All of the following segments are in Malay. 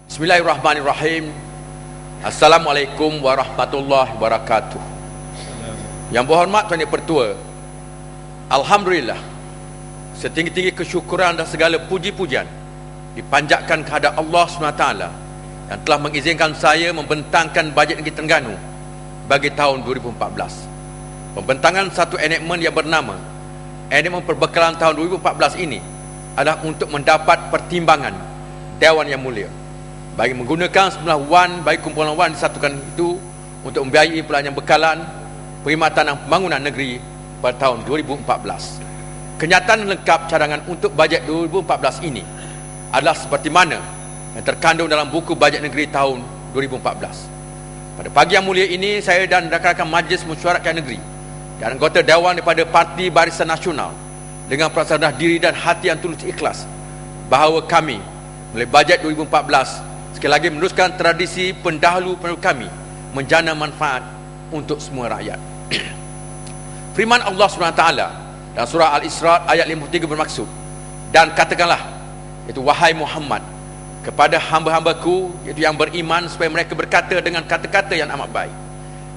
Bismillahirrahmanirrahim. Assalamualaikum warahmatullahi wabarakatuh. Yang berhormat Tuan Yang Pertua, alhamdulillah, setinggi-tinggi kesyukuran dan segala puji-pujian dipanjatkan kepada Allah SWT yang telah mengizinkan saya membentangkan bajet negeri Terengganu bagi tahun 2014. Pembentangan satu enakmen yang bernama Enakmen Perbekalan tahun 2014 ini adalah untuk mendapat pertimbangan Dewan Yang Mulia bagi menggunakan sejumlah wan bagi kumpulan wan disatukan itu untuk membiayai pelayanan bekalan, perkhidmatan dan pembangunan negeri pada tahun 2014. Kenyataan lengkap cadangan untuk bajet 2014 ini adalah seperti mana yang terkandung dalam buku bajet negeri tahun 2014. Pada pagi yang mulia ini, saya dan rakan-rakan Majlis Mesyuarat Kerajaan Negeri dan anggota Dewan daripada Parti Barisan Nasional dengan perasaan diri dan hati yang tulus ikhlas bahawa kami melalui bajet 2014 sekali lagi meneruskan tradisi pendahulu-pendahulu kami menjana manfaat untuk semua rakyat. Firman Allah SWT dalam surah Al-Isra ayat 53 bermaksud, dan katakanlah, iaitu wahai Muhammad, kepada hamba-hambaku iaitu yang beriman supaya mereka berkata dengan kata-kata yang amat baik,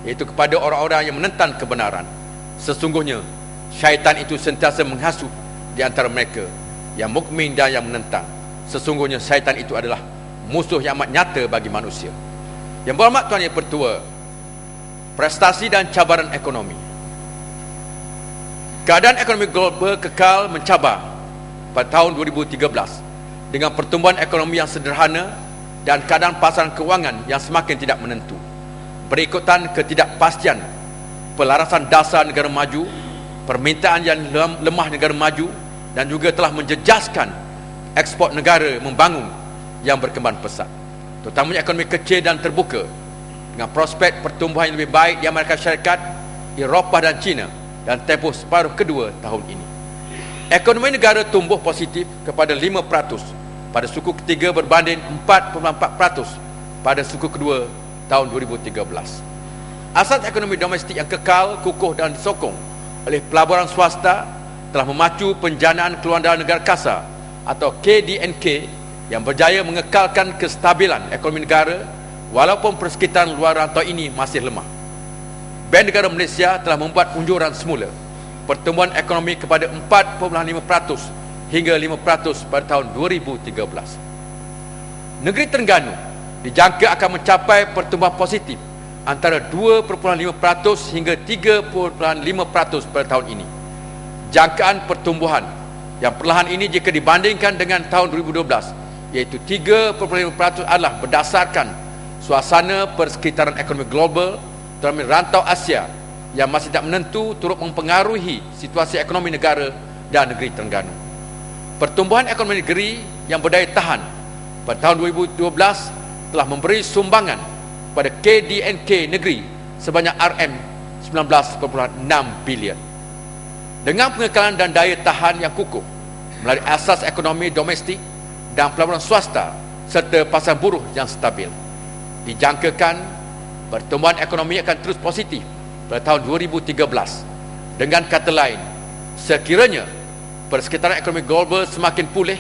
iaitu kepada orang-orang yang menentang kebenaran. Sesungguhnya syaitan itu sentiasa menghasut di antara mereka yang mukmin dan yang menentang. Sesungguhnya syaitan itu adalah musuh yang amat nyata bagi manusia. Yang berhormat Tuan Yang Pertua, prestasi dan cabaran ekonomi. Keadaan ekonomi global kekal mencabar pada tahun 2013 dengan pertumbuhan ekonomi yang sederhana dan keadaan pasaran kewangan yang semakin tidak menentu. Berikutan ketidakpastian pelarasan dasar negara maju, permintaan yang lemah negara maju, dan juga telah menjejaskan ekspor negara membangun yang berkembang pesat, terutamanya ekonomi kecil dan terbuka dengan prospek pertumbuhan yang lebih baik di Amerika Syarikat, Eropah dan China dan tempoh separuh kedua tahun ini. Ekonomi negara tumbuh positif kepada 5% pada suku ketiga berbanding 4.4% pada suku kedua tahun 2013. Asas ekonomi domestik yang kekal, kukuh dan disokong oleh pelaburan swasta telah memacu penjanaan keluaran dalam negara kasar atau KDNK yang berjaya mengekalkan kestabilan ekonomi negara walaupun persekitaran luar rantau ini masih lemah. Bank Negara Malaysia telah membuat unjuran semula pertumbuhan ekonomi kepada 4.5% hingga 5% pada tahun 2013. Negeri Terengganu dijangka akan mencapai pertumbuhan positif antara 2.5% hingga 3.5% pada tahun ini. Jangkaan pertumbuhan yang perlahan ini jika dibandingkan dengan tahun 2012 iaitu 3.5% adalah berdasarkan suasana persekitaran ekonomi global terutama rantau Asia yang masih tak menentu turut mempengaruhi situasi ekonomi negara dan negeri Terengganu. Pertumbuhan ekonomi negeri yang berdaya tahan pada tahun 2012 telah memberi sumbangan pada KDNK negeri sebanyak RM19.6 bilion. Dengan pengekalan dan daya tahan yang kukuh melalui asas ekonomi domestik dan pelaburan swasta serta pasar buruh yang stabil, dijangkakan pertumbuhan ekonomi akan terus positif pada tahun 2013. Dengan kata lain, sekiranya persekitaran ekonomi global semakin pulih,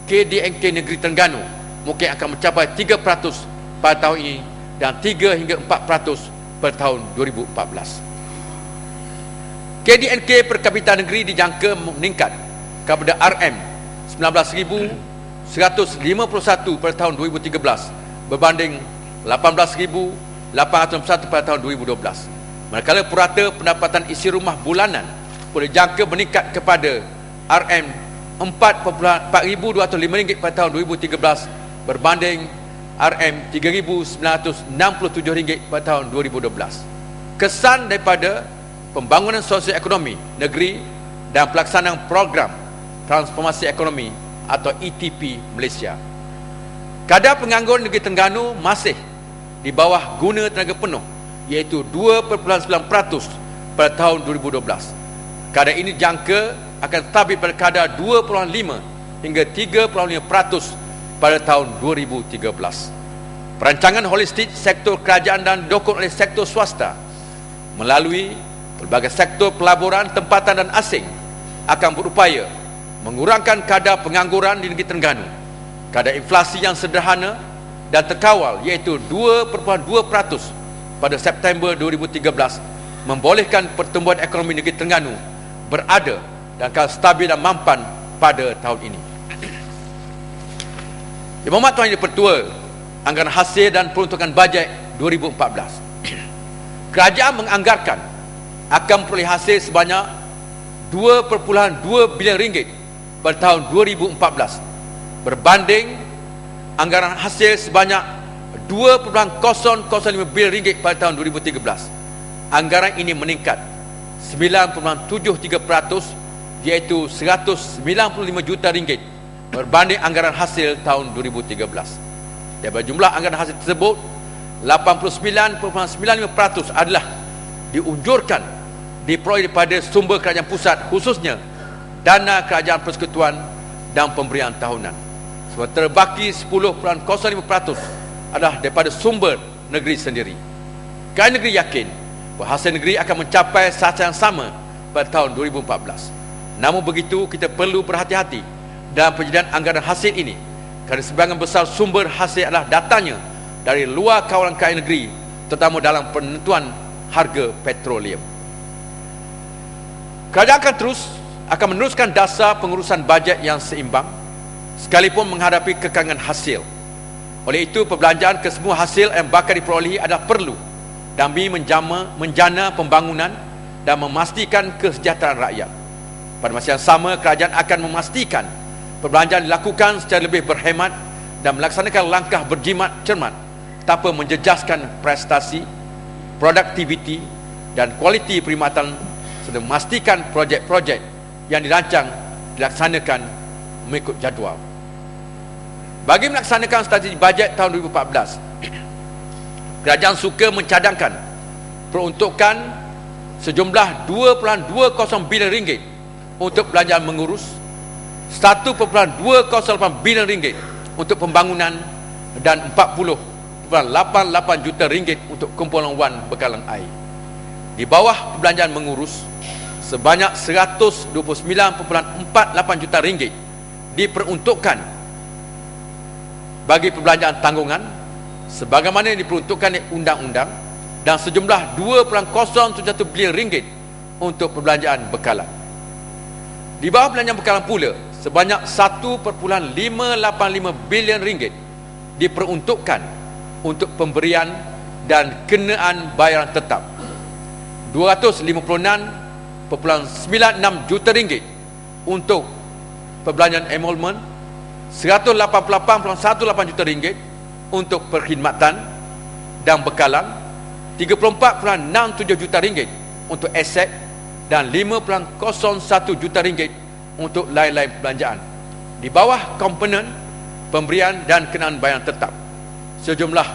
KDNK negeri Terengganu mungkin akan mencapai 3% pada tahun ini dan 3 hingga 4% pada tahun 2014. KDNK per kapita negeri dijangka meningkat kepada RM19.151 pada tahun 2013 berbanding 18.801 pada tahun 2012. Manakala purata pendapatan isi rumah bulanan boleh jangka meningkat kepada RM4.205 pada tahun 2013 berbanding RM3.967 pada tahun 2012. Kesan daripada pembangunan sosio-ekonomi negeri dan pelaksanaan program transformasi ekonomi atau ETP Malaysia. Kadar pengangguran negeri Terengganu masih di bawah guna tenaga penuh iaitu 2.9% pada tahun 2012. Kadar ini jangka akan stabil pada kadar 2.5 hingga 3.5% pada tahun 2013. Perancangan holistik sektor kerajaan dan didukung oleh sektor swasta melalui pelbagai sektor pelaburan, tempatan dan asing akan berupaya mengurangkan kadar pengangguran di negeri Terengganu. Kadar inflasi yang sederhana dan terkawal iaitu 2.2% pada September 2013 membolehkan pertumbuhan ekonomi negeri Terengganu berada dan kekal stabil dan mampan pada tahun ini. Yang Berhormat Tuan Yang Dipertua, anggaran hasil dan peruntukan bajet 2014. Kerajaan menganggarkan akan memperoleh hasil sebanyak 2.2 bilion ringgit pada tahun 2014 berbanding anggaran hasil sebanyak 2.005 bilion ringgit pada tahun 2013. Anggaran ini meningkat 9.73% iaitu 195 juta ringgit berbanding anggaran hasil tahun 2013. Daripada jumlah anggaran hasil tersebut, 89.95% adalah diunjurkan diperoleh daripada sumber kerajaan pusat, khususnya dana kerajaan persekutuan dan pemberian tahunan. Sementara baki 10.05% adalah daripada sumber negeri sendiri. Kerajaan negeri yakin bahawa hasil negeri akan mencapai sasaran yang sama pada tahun 2014. Namun begitu, kita perlu berhati-hati dalam penyediaan anggaran hasil ini kerana sebahagian besar sumber hasil adalah datangnya dari luar kawalan kerajaan negeri, terutama dalam penentuan harga petroleum. Kerajaan akan meneruskan dasar pengurusan bajet yang seimbang sekalipun menghadapi kekangan hasil. Oleh itu, perbelanjaan ke semua hasil yang bakal diperolehi adalah perlu demi menjana pembangunan dan memastikan kesejahteraan rakyat. Pada masa yang sama, kerajaan akan memastikan perbelanjaan dilakukan secara lebih berhemat dan melaksanakan langkah berjimat cermat tanpa menjejaskan prestasi, produktiviti dan kualiti perkhidmatan serta memastikan projek-projek yang dirancang dilaksanakan mengikut jadual. Bagi melaksanakan strategi bajet tahun 2014, kerajaan suka mencadangkan peruntukan sejumlah 2.20 bilion ringgit untuk belanjaan mengurus, 1.208 bilion ringgit untuk pembangunan dan 40.88 juta ringgit untuk kumpulan wan bekalan air. Di bawah perbelanjaan mengurus, sebanyak 129.48 juta ringgit diperuntukkan bagi perbelanjaan tanggungan sebagaimana yang diperuntukkan oleh undang-undang dan sejumlah 2.01 bilion ringgit untuk perbelanjaan bekalan. Di bawah perbelanjaan bekalan pula, sebanyak 1.585 bilion ringgit diperuntukkan untuk pemberian dan kenaan bayaran tetap, 256.96 juta ringgit untuk perbelanjaan emolment, 188.18 juta ringgit untuk perkhidmatan dan bekalan, 34.67 juta ringgit untuk aset dan 5.01 juta ringgit untuk lain-lain perbelanjaan. Di bawah komponen pemberian dan kenaan bayaran tetap, sejumlah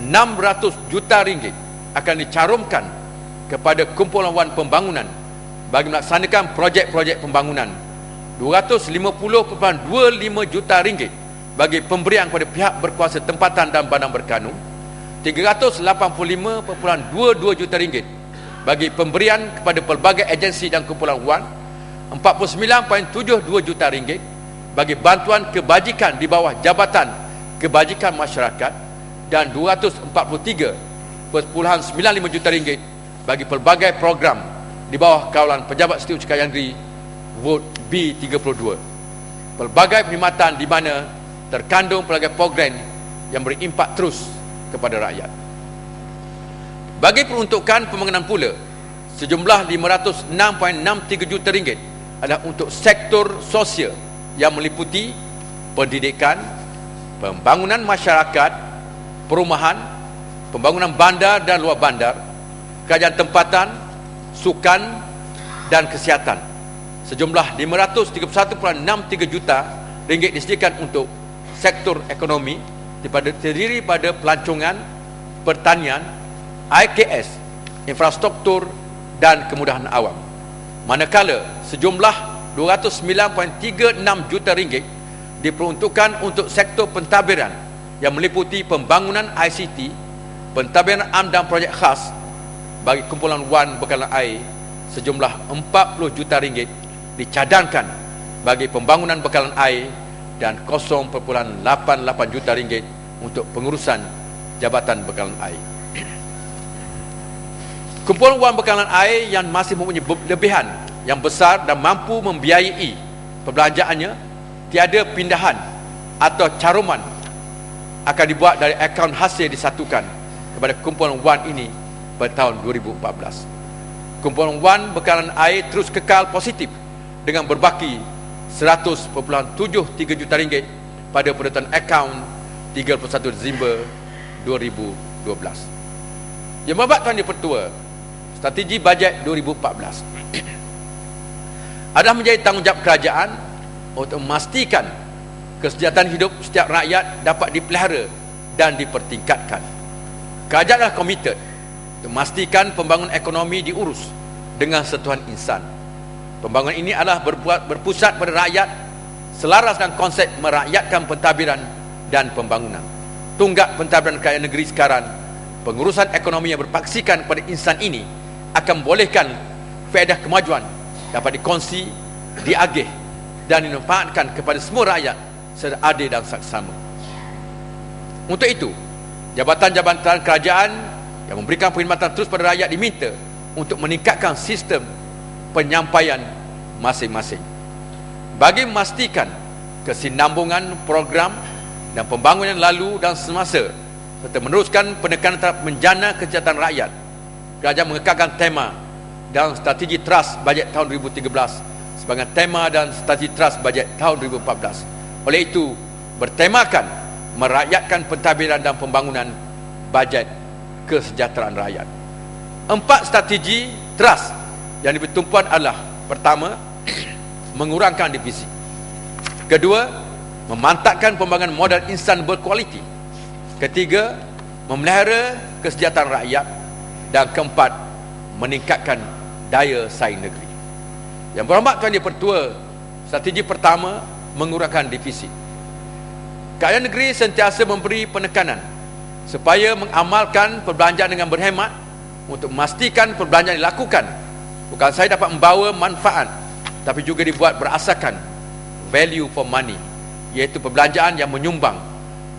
600 juta ringgit akan dicarumkan kepada kumpulan wan pembangunan bagi melaksanakan projek-projek pembangunan, 250.25 juta ringgit bagi pemberian kepada pihak berkuasa tempatan dan badan berkanun, 385.22 juta ringgit bagi pemberian kepada pelbagai agensi dan kumpulan wan, 49.72 juta ringgit bagi bantuan kebajikan di bawah Jabatan Kebajikan Masyarakat dan 243.95 juta ringgit bagi pelbagai program di bawah kawalan Pejabat Setiausaha Kerajaan Negeri Vote B32. Pelbagai perkhidmatan di mana terkandung pelbagai program yang beri impak terus kepada rakyat. Bagi peruntukan pembangunan pula, sejumlah 506.63 juta ringgit adalah untuk sektor sosial yang meliputi pendidikan, pembangunan masyarakat, perumahan, pembangunan bandar dan luar bandar, kerajaan tempatan, sukan dan kesihatan. Sejumlah 531.63 juta ringgit disediakan untuk sektor ekonomi terdiri pada pelancongan, pertanian, IKS, infrastruktur dan kemudahan awam. Manakala sejumlah 209.36 juta ringgit diperuntukkan untuk sektor pentadbiran yang meliputi pembangunan ICT, pentadbiran am dan projek khas bagi kumpulan wan bekalan air, sejumlah 40 juta ringgit dicadangkan bagi pembangunan bekalan air dan 0.88 juta ringgit untuk pengurusan Jabatan Bekalan Air. Kumpulan wang bekalan air yang masih mempunyai lebihan yang besar dan mampu membiayai perbelanjaannya, tiada pindahan atau caruman akan dibuat dari akaun hasil disatukan kepada kumpulan wan ini pada tahun 2014. Kumpulan wan bekalan air terus kekal positif dengan berbaki 100.73 juta ringgit pada pendataan akaun 31 Disember 2012. Yang Bapak Tuan Dipertua, strategi bajet 2014 adalah menjadi tanggungjawab kerajaan untuk memastikan kesejahteraan hidup setiap rakyat dapat dipelihara dan dipertingkatkan. Kerajaan adalah komited untuk memastikan pembangunan ekonomi diurus dengan sentuhan insan. Pembangunan ini adalah berpusat pada rakyat selaras dengan konsep merakyatkan pentadbiran dan pembangunan. Tunggak pentadbiran kerajaan negeri sekarang, pengurusan ekonomi yang berpaksikan kepada insan ini akan membolehkan faedah kemajuan dapat dikongsi, diagih dan dimanfaatkan kepada semua rakyat secara adil dan saksama. Untuk itu, jabatan-jabatan kerajaan yang memberikan perkhidmatan terus pada rakyat diminta untuk meningkatkan sistem penyampaian masing-masing bagi memastikan kesinambungan program dan pembangunan lalu dan semasa, serta meneruskan penekanan terhadap menjana kesejahteraan rakyat. Kerajaan mengekalkan tema dan strategi trust bajet tahun 2013 sebagai tema dan strategi trust bajet tahun 2014. Oleh itu, bertemakan merakyatkan pentadbiran dan pembangunan bajet kesejahteraan rakyat. 4 strategi trust yang diberi tumpuan adalah: pertama, mengurangkan divisi; kedua, memantapkan pembangunan modal insan berkualiti; ketiga, memelihara kesejahteraan rakyat; dan keempat, meningkatkan daya saing negeri. Yang berhormat Tuan Dipertua, strategi pertama, mengurangkan divisi. Kerajaan negeri sentiasa memberi penekanan supaya mengamalkan perbelanjaan dengan berhemat untuk memastikan perbelanjaan dilakukan bukan sahaja dapat membawa manfaat, tapi juga dibuat berasaskan value for money, iaitu perbelanjaan yang menyumbang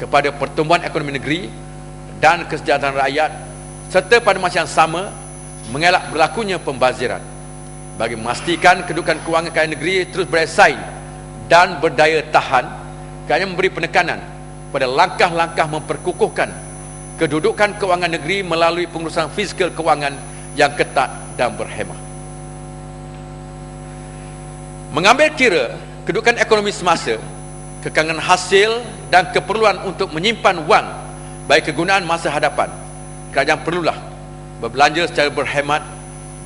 kepada pertumbuhan ekonomi negeri dan kesejahteraan rakyat, serta pada masa yang sama mengelak berlakunya pembaziran. Bagi memastikan kedudukan kewangan kerajaan negeri terus bersaing dan berdaya tahan, kerajaan memberi penekanan pada langkah-langkah memperkukuhkan kedudukan kewangan negeri melalui pengurusan fiskal kewangan yang ketat dan berhemah. Mengambil kira kedudukan ekonomi semasa, kekangan hasil dan keperluan untuk menyimpan wang bagi kegunaan masa hadapan, kerajaan perlulah berbelanja secara berhemat,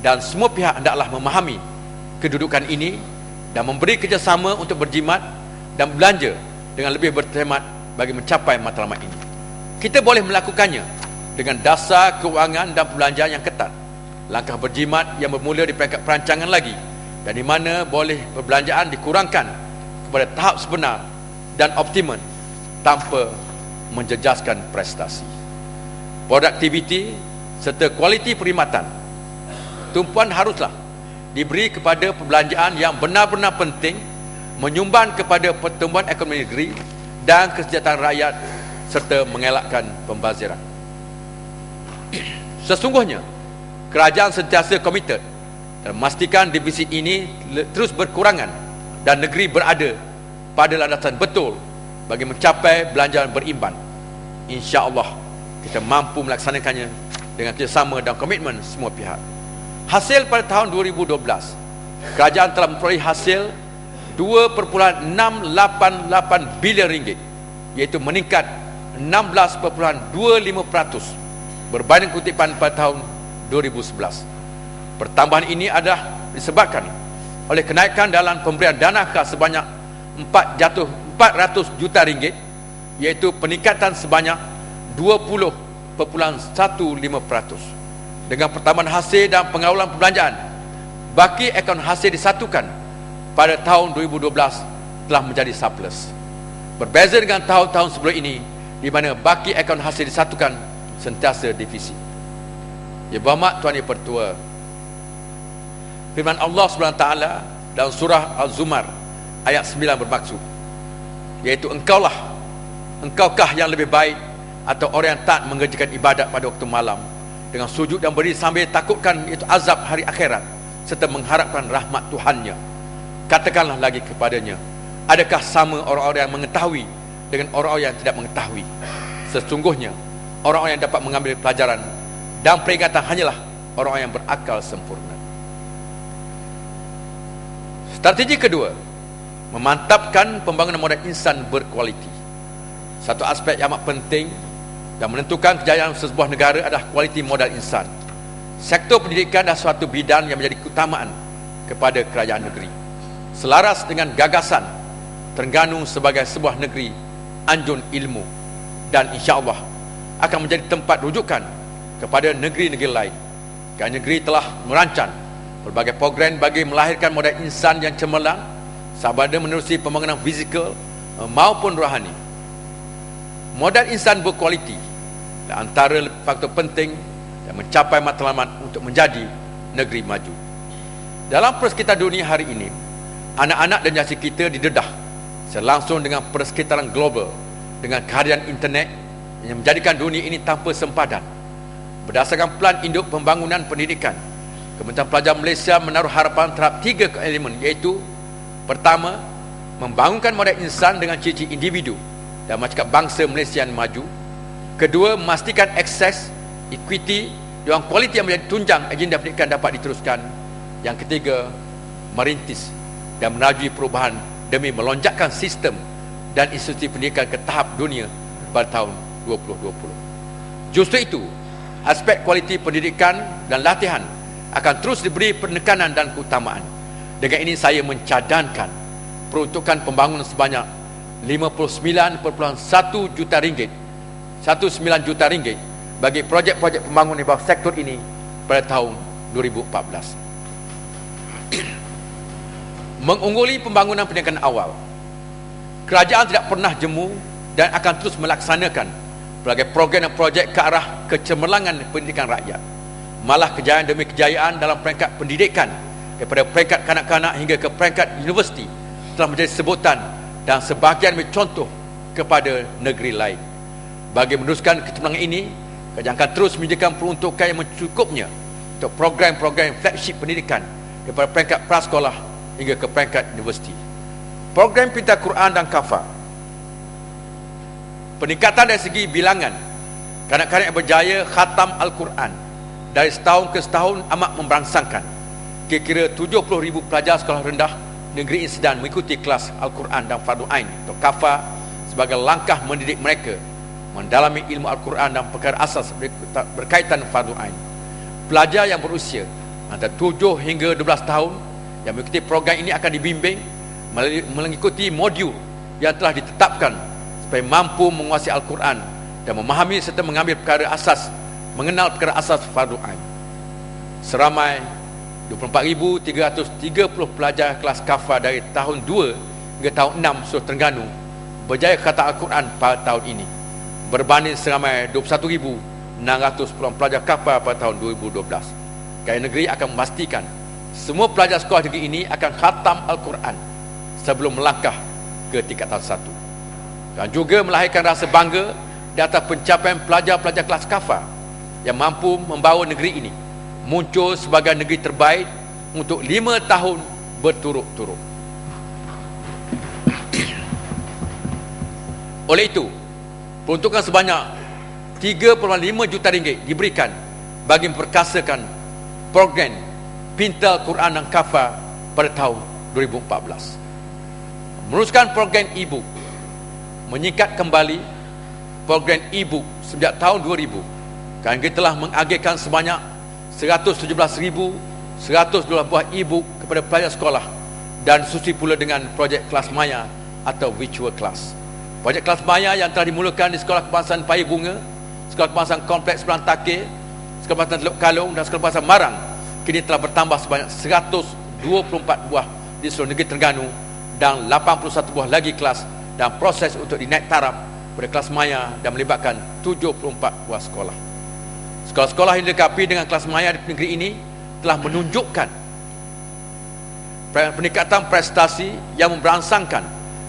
dan semua pihak hendaklah memahami kedudukan ini dan memberi kerjasama untuk berjimat dan belanja dengan lebih berhemat bagi mencapai matlamat ini. Kita boleh melakukannya dengan dasar kewangan dan perbelanjaan yang ketat. Langkah berjimat yang bermula di peringkat perancangan lagi, dan di mana boleh perbelanjaan dikurangkan kepada tahap sebenar dan optimum tanpa menjejaskan prestasi. Produktiviti serta kualiti perkhidmatan tumpuan haruslah diberi kepada perbelanjaan yang benar-benar penting, menyumbang kepada pertumbuhan ekonomi negeri dan kesejahteraan rakyat, serta mengelakkan pembaziran. Sesungguhnya kerajaan sentiasa komited dan memastikan divisi ini terus berkurangan dan negeri berada pada landasan betul bagi mencapai belanjaan berimban. InsyaAllah kita mampu melaksanakannya dengan kerjasama dan komitmen semua pihak. Hasil pada tahun 2012, kerajaan telah memperoleh hasil 2.688 bilion ringgit, iaitu meningkat 16.25% berbanding kutipan pada tahun 2011. Pertambahan ini adalah disebabkan oleh kenaikan dalam pemberian dana khas sebanyak 400 juta ringgit, iaitu peningkatan sebanyak 20.15%. Dengan pertambahan hasil dan pengawalan perbelanjaan, baki akaun hasil disatukan pada tahun 2012 telah menjadi surplus. Berbeza dengan tahun-tahun sebelum ini, di mana baki akaun hasil disatukan sentiasa defisi. Ya berhormat Tuan Yang Pertua, firman Allah SWT dalam surah Al-Zumar ayat 9 bermaksud, iaitu engkaukah yang lebih baik atau orang yang tak mengerjakan ibadat pada waktu malam dengan sujud dan berdiri sambil takutkan itu azab hari akhirat serta mengharapkan rahmat Tuhannya. Katakanlah lagi kepadanya, adakah sama orang-orang yang mengetahui dengan orang-orang yang tidak mengetahui? Sesungguhnya orang-orang yang dapat mengambil pelajaran dan peringatan hanyalah orang-orang yang berakal sempurna. Strategi kedua, memantapkan pembangunan modal insan berkualiti. Satu aspek yang amat penting dan menentukan kejayaan sebuah negara adalah kualiti modal insan. Sektor pendidikan adalah suatu bidang yang menjadi keutamaan kepada kerajaan negeri. Selaras dengan gagasan Terengganu sebagai sebuah negeri anjun ilmu, dan insya-Allah akan menjadi tempat rujukan kepada negeri-negeri lain. Kerana negeri telah merancang berbagai program bagi melahirkan modal insan yang cemerlang, sama ada menerusi pembangunan fizikal maupun rohani. Modal insan berkualiti adalah antara faktor penting yang mencapai matlamat untuk menjadi negeri maju. Dalam persekitaran dunia hari ini, anak-anak dan generasi kita didedah selangsung dengan persekitaran global dengan kehadiran internet yang menjadikan dunia ini tanpa sempadan. Berdasarkan Plan Induk Pembangunan Pendidikan, Kementerian Pelajar Malaysia menaruh harapan terhadap 3 elemen, iaitu pertama, membangunkan modal insan dengan ciri-ciri individu dan masyarakat bangsa Malaysia yang maju. Kedua, memastikan akses, equity dan kualiti yang menjadi tunjang agenda pendidikan dapat diteruskan. Yang ketiga, merintis dan merajui perubahan demi melonjakkan sistem dan institusi pendidikan ke tahap dunia pada tahun 2020. Justru itu, aspek kualiti pendidikan dan latihan akan terus diberi penekanan dan keutamaan. Dengan ini saya mencadangkan peruntukan pembangunan sebanyak 59.1 juta ringgit, 19 juta ringgit bagi projek-projek pembangunan di bawah sektor ini pada tahun 2014. Mengungguli pembangunan pendidikan awal, kerajaan tidak pernah jemu dan akan terus melaksanakan berbagai program dan projek ke arah kecemerlangan pendidikan rakyat. Malah kejayaan demi kejayaan dalam peringkat pendidikan, daripada peringkat kanak-kanak hingga ke peringkat universiti, telah menjadi sebutan dan sebahagian contoh kepada negeri lain. Bagi meneruskan kecemerlangan ini, kerajaan akan terus menyediakan peruntukan yang mencukupnya untuk program-program flagship pendidikan daripada peringkat prasekolah hingga ke peringkat universiti. Program Pintar Quran dan Kafa, peningkatan dari segi bilangan kanak-kanak yang berjaya khatam Al-Quran dari setahun ke setahun amat memberangsangkan. Kira-kira 70,000 pelajar sekolah rendah negeri ini sedang mengikuti kelas Al-Quran dan Fardu Ain atau Kafa sebagai langkah mendidik mereka mendalami ilmu Al-Quran dan perkara asas berkaitan Fardu Ain. Pelajar yang berusia antara 7 hingga 12 tahun yang mengikuti program ini akan dibimbing mengikuti modul yang telah ditetapkan supaya mampu menguasai Al-Quran dan memahami serta mengambil perkara asas, mengenal perkara asas Fardu Ain. Seramai 24,330 pelajar kelas Kafa dari tahun 2 hingga tahun 6 seluruh Terengganu berjaya khatam Al-Quran pada tahun ini, berbanding seramai 21,600 pelajar Kafa pada tahun 2012. Kerajaan negeri akan memastikan semua pelajar sekolah negeri ini akan khatam Al-Quran sebelum melangkah ke tingkatan 1, dan juga melahirkan rasa bangga di atas pencapaian pelajar-pelajar kelas Kafa yang mampu membawa negeri ini muncul sebagai negeri terbaik untuk 5 tahun berturut-turut. Oleh itu, peruntukan sebanyak 3,5 juta ringgit diberikan bagi memperkasakan program Pintar Quran dan Kafa pada tahun 2014. Meneruskan program e-book, menyingkat kembali program e-book sejak tahun 2000, kerana kita telah mengagihkan sebanyak 117,112 buah e-book kepada pelajar sekolah, dan susi pula dengan projek kelas maya atau virtual class. Projek kelas maya yang telah dimulakan di Sekolah Kebangsaan Paya Bunga, Sekolah Kebangsaan Kompleks Berantakir, Sekolah Kebangsaan Teluk Kalong dan Sekolah Kebangsaan Marang kini telah bertambah sebanyak 124 buah di seluruh negeri Terengganu, dan 81 buah lagi kelas dan proses untuk dinaik taraf pada kelas maya dan melibatkan 74 buah sekolah. Sekolah-sekolah yang dilengkapi dengan kelas maya di negeri ini telah menunjukkan peningkatan prestasi yang memberangsangkan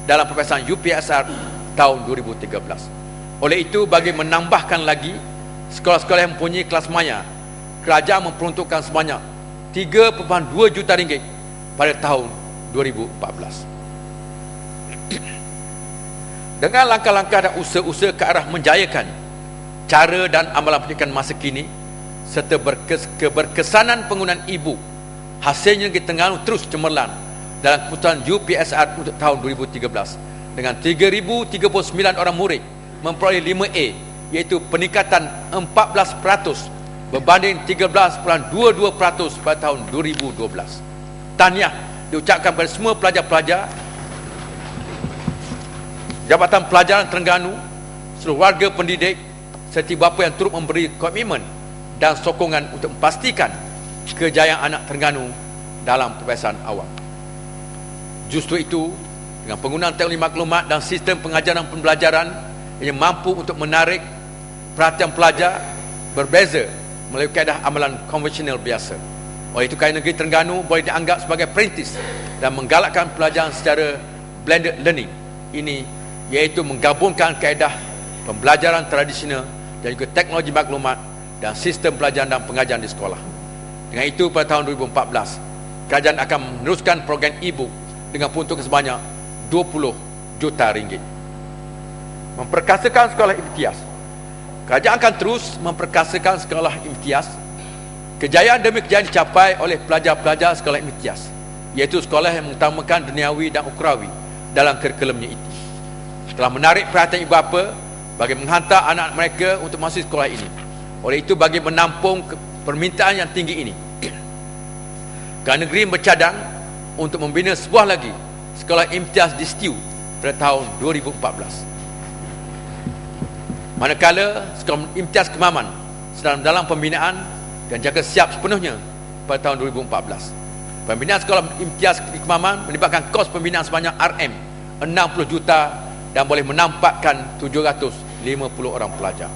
dalam peperiksaan UPSR tahun 2013. Oleh itu, bagi menambahkan lagi sekolah-sekolah yang mempunyai kelas maya, kerajaan memperuntukkan sebanyak 3.2 juta ringgit pada tahun 2014. Dengan langkah-langkah dan usaha-usaha ke arah menjayakan cara dan amalan pendidikan masa kini serta keberkesanan penggunaan e-book, hasilnya Negeri Terengganu terus cemerlang dalam keputusan UPSR untuk tahun 2013 dengan 3,039 orang murid memperoleh 5A, iaitu peningkatan 14% berbanding 13.22% pada tahun 2012. Tahniah diucapkan kepada semua pelajar-pelajar Jabatan Pelajaran Terengganu, seluruh warga pendidik serta bapa yang turut memberi komitmen dan sokongan untuk memastikan kejayaan anak Terengganu dalam peperiksaan awal. Justru itu, dengan penggunaan teknologi maklumat dan sistem pengajaran dan pembelajaran yang mampu untuk menarik perhatian pelajar berbeza melalui kaedah amalan konvensional biasa. Oleh itu, Kerajaan Negeri Terengganu boleh dianggap sebagai perintis dan menggalakkan pelajaran secara blended learning ini, iaitu menggabungkan kaedah pembelajaran tradisional dan juga teknologi maklumat dan sistem pelajaran dan pengajaran di sekolah. Dengan itu, pada tahun 2014, kerajaan akan meneruskan program e-book dengan peruntukan sebanyak 20 juta ringgit. Memperkasakan sekolah imtiaz. Kerajaan akan terus memperkasakan sekolah imtiaz. Kejayaan demi kejayaan dicapai oleh pelajar-pelajar sekolah imtiaz, iaitu sekolah yang mengutamakan duniawi dan ukhrawi dalam kurikulumnya itu. Telah menarik perhatian ibu bapa bagi menghantar anak mereka untuk masuk sekolah ini. Oleh itu, bagi menampung permintaan yang tinggi ini, Kerajaan Negeri bercadang untuk membina sebuah lagi sekolah imtiaz di Setiu pada tahun 2014. Manakala sekolah imtiaz Kemaman sedang dalam pembinaan dan jaga siap sepenuhnya pada tahun 2014. Pembinaan sekolah imtiaz di Kemaman melibatkan kos pembinaan sebanyak RM 60 juta dan boleh menampakkan 750 orang pelajar.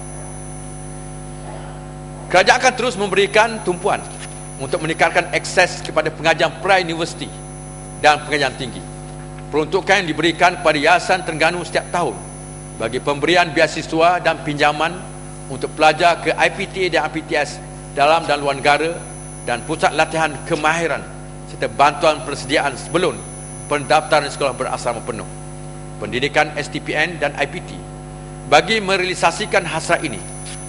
Kerajaan akan terus memberikan tumpuan untuk meningkatkan akses kepada pengajian pra-universiti dan pengajian tinggi. Peruntukan yang diberikan kepada Yayasan Terengganu setiap tahun bagi pemberian beasiswa dan pinjaman untuk pelajar ke IPTA dan IPTS dalam dan luar negara dan pusat latihan kemahiran serta bantuan persediaan sebelum pendaftaran sekolah berasrama penuh, pendidikan STPN dan IPT. Bagi merealisasikan hasrat ini,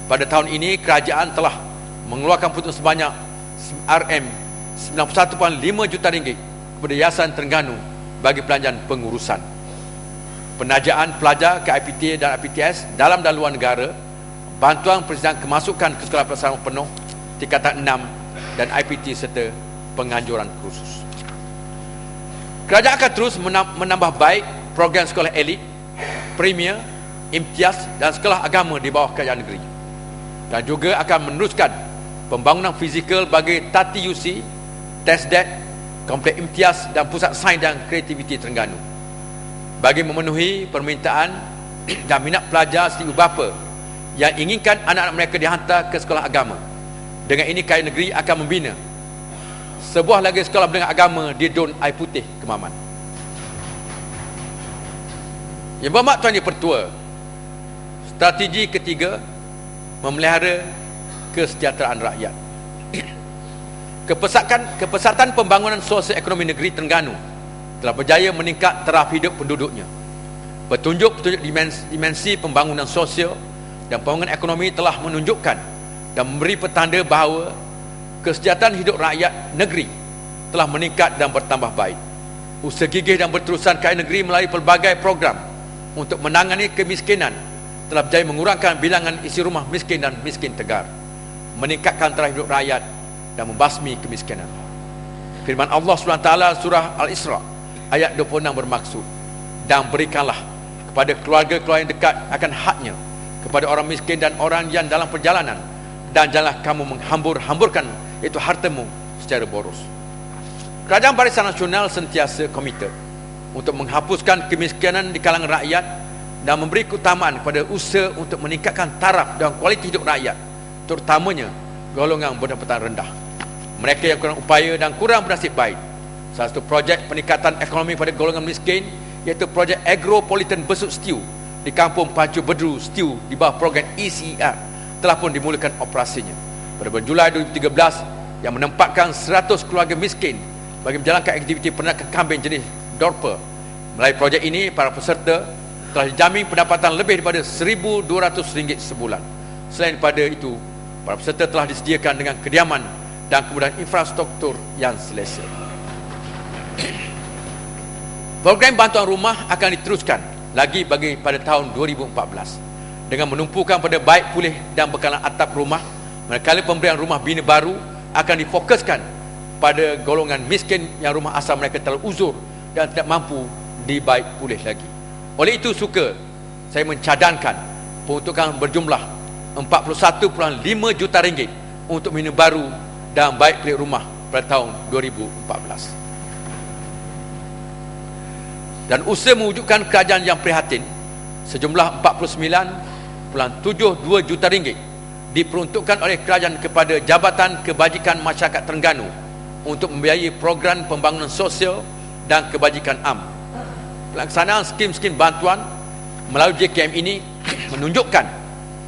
pada tahun ini kerajaan telah mengeluarkan putus sebanyak RM 91.5 juta ringgit kepada Yayasan Terengganu bagi pelanjangan pengurusan, penajaan pelajar ke IPTA dan IPTS dalam dan luar negara, bantuan persediaan kemasukan ke sekolah berasrama penuh tingkatan 6 dan IPT serta penganjuran khusus. Kerajaan akan terus menambah baik program sekolah elit, premier, imtiaz dan sekolah agama di bawah kerajaan negeri, dan juga akan meneruskan pembangunan fizikal bagi Tati UC, TESDAT, Kompleks Imtiaz dan Pusat Sains dan Kreativiti Terengganu bagi memenuhi permintaan dan minat pelajar serta ibu bapa yang inginkan anak-anak mereka dihantar ke sekolah agama. Dengan ini, Kerajaan Negeri akan membina sebuah lagi sekolah menengah agama di Dun Air Putih, Kemaman. Yang berhormat Tuan Yang Pertua, strategi ketiga, memelihara kesejahteraan rakyat. Kepesatan pembangunan sosial ekonomi negeri Terengganu telah berjaya meningkat taraf hidup penduduknya. Petunjuk-petunjuk dimensi pembangunan sosial dan pembangunan ekonomi telah menunjukkan dan memberi petanda bahawa kesejahteraan hidup rakyat negeri telah meningkat dan bertambah baik. Usaha gigih dan berterusan Kerajaan Negeri melalui pelbagai program untuk menangani kemiskinan telah berjaya mengurangkan bilangan isi rumah miskin dan miskin tegar, meningkatkan taraf hidup rakyat dan membasmi kemiskinan. Firman Allah SWT surah Al-Isra ayat 26 bermaksud, dan berikanlah kepada keluarga-keluarga yang dekat akan haknya kepada orang miskin dan orang yang dalam perjalanan, dan janganlah kamu menghambur-hamburkan itu hartamu secara boros. Kerajaan Barisan Nasional sentiasa komited untuk menghapuskan kemiskinan di kalangan rakyat dan memberi keutamaan kepada usaha untuk meningkatkan taraf dan kualiti hidup rakyat, terutamanya golongan pendapatan rendah, mereka yang kurang upaya dan kurang bernasib baik. Salah satu projek peningkatan ekonomi pada golongan miskin iaitu projek Agropolitan Besut Setiu di Kampung Pancu Bedru Stew di bawah program ECR telah pun dimulakan operasinya pada bulan Julai 2013 yang menempatkan 100 keluarga miskin bagi menjalankan aktiviti peternakan kambing jenis Dorper. Melalui projek ini, para peserta telah dijamin pendapatan lebih daripada RM1,200 sebulan. Selain daripada itu, para peserta telah disediakan dengan kediaman dan kemudahan infrastruktur yang selesa. Program bantuan rumah akan diteruskan lagi bagi pada tahun 2014 dengan menumpukan pada baik pulih dan bekalan atap rumah, manakala pemberian rumah bina baru akan difokuskan pada golongan miskin yang rumah asal mereka telah uzur dan tidak mampu dibaik pulih lagi. Oleh itu saya mencadangkan peruntukan berjumlah RM41.5 juta untuk bina baru dan baik pulih rumah pada tahun 2014. Dan usaha mewujudkan kerajaan yang prihatin sejumlah RM49.72 juta diperuntukkan oleh kerajaan kepada Jabatan Kebajikan Masyarakat Terengganu untuk membiayai program pembangunan sosial dan kebajikan am. Pelaksanaan skim-skim bantuan melalui JKM ini menunjukkan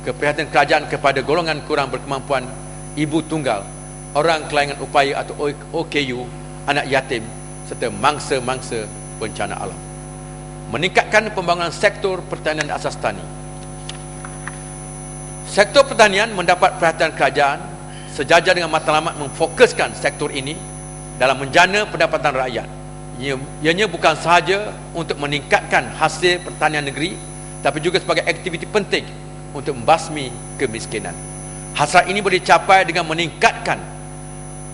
keprihatinan kerajaan kepada golongan kurang berkemampuan, ibu tunggal, orang kelainan upaya atau OKU, anak yatim serta mangsa-mangsa bencana alam. Meningkatkan pembangunan sektor pertanian asas tani. Sektor pertanian mendapat perhatian kerajaan sejajar dengan matlamat memfokuskan sektor ini dalam menjana pendapatan rakyat. Ianya bukan sahaja untuk meningkatkan hasil pertanian negeri, tapi juga sebagai aktiviti penting untuk membasmi kemiskinan. Hasrat ini boleh dicapai dengan meningkatkan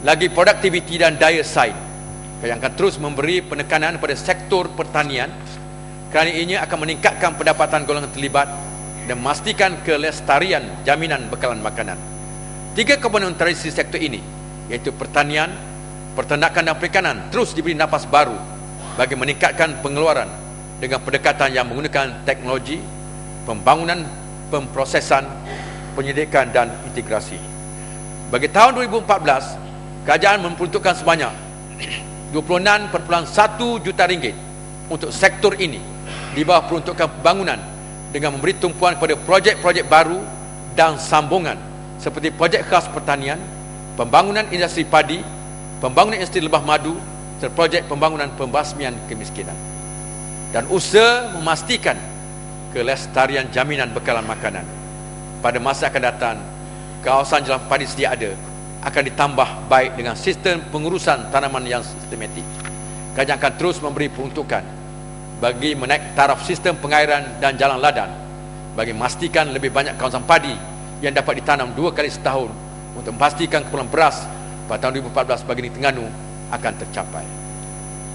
lagi produktiviti dan daya saing. Yang akan terus memberi penekanan pada sektor pertanian kerana ianya akan meningkatkan pendapatan golongan terlibat dan memastikan kelestarian jaminan bekalan makanan. 3 komponen tradisi sektor ini, iaitu pertanian, peternakan dan perikanan, terus diberi nafas baru bagi meningkatkan pengeluaran dengan pendekatan yang menggunakan teknologi, pembangunan, pemprosesan, penyelidikan dan integrasi. Bagi tahun 2014, kerajaan memperuntukkan sebanyak RM26.1 juta untuk sektor ini di bawah peruntukan pembangunan dengan memberi tumpuan kepada projek-projek baru dan sambungan seperti projek khas pertanian, pembangunan industri padi, pembangunan industri lebah madu, serta projek pembangunan pembasmian kemiskinan. Dan usaha memastikan kelestarian jaminan bekalan makanan. Pada masa akan datang, kawasan jalan padi sedia ada akan ditambah baik dengan sistem pengurusan tanaman yang sistematik. Kerajaan akan terus memberi peruntukan bagi menaik taraf sistem pengairan dan jalan ladan bagi memastikan lebih banyak kawasan padi yang dapat ditanam 2 kali setahun untuk memastikan keperluan beras pada tahun 2014 bagi negeri Terengganu akan tercapai.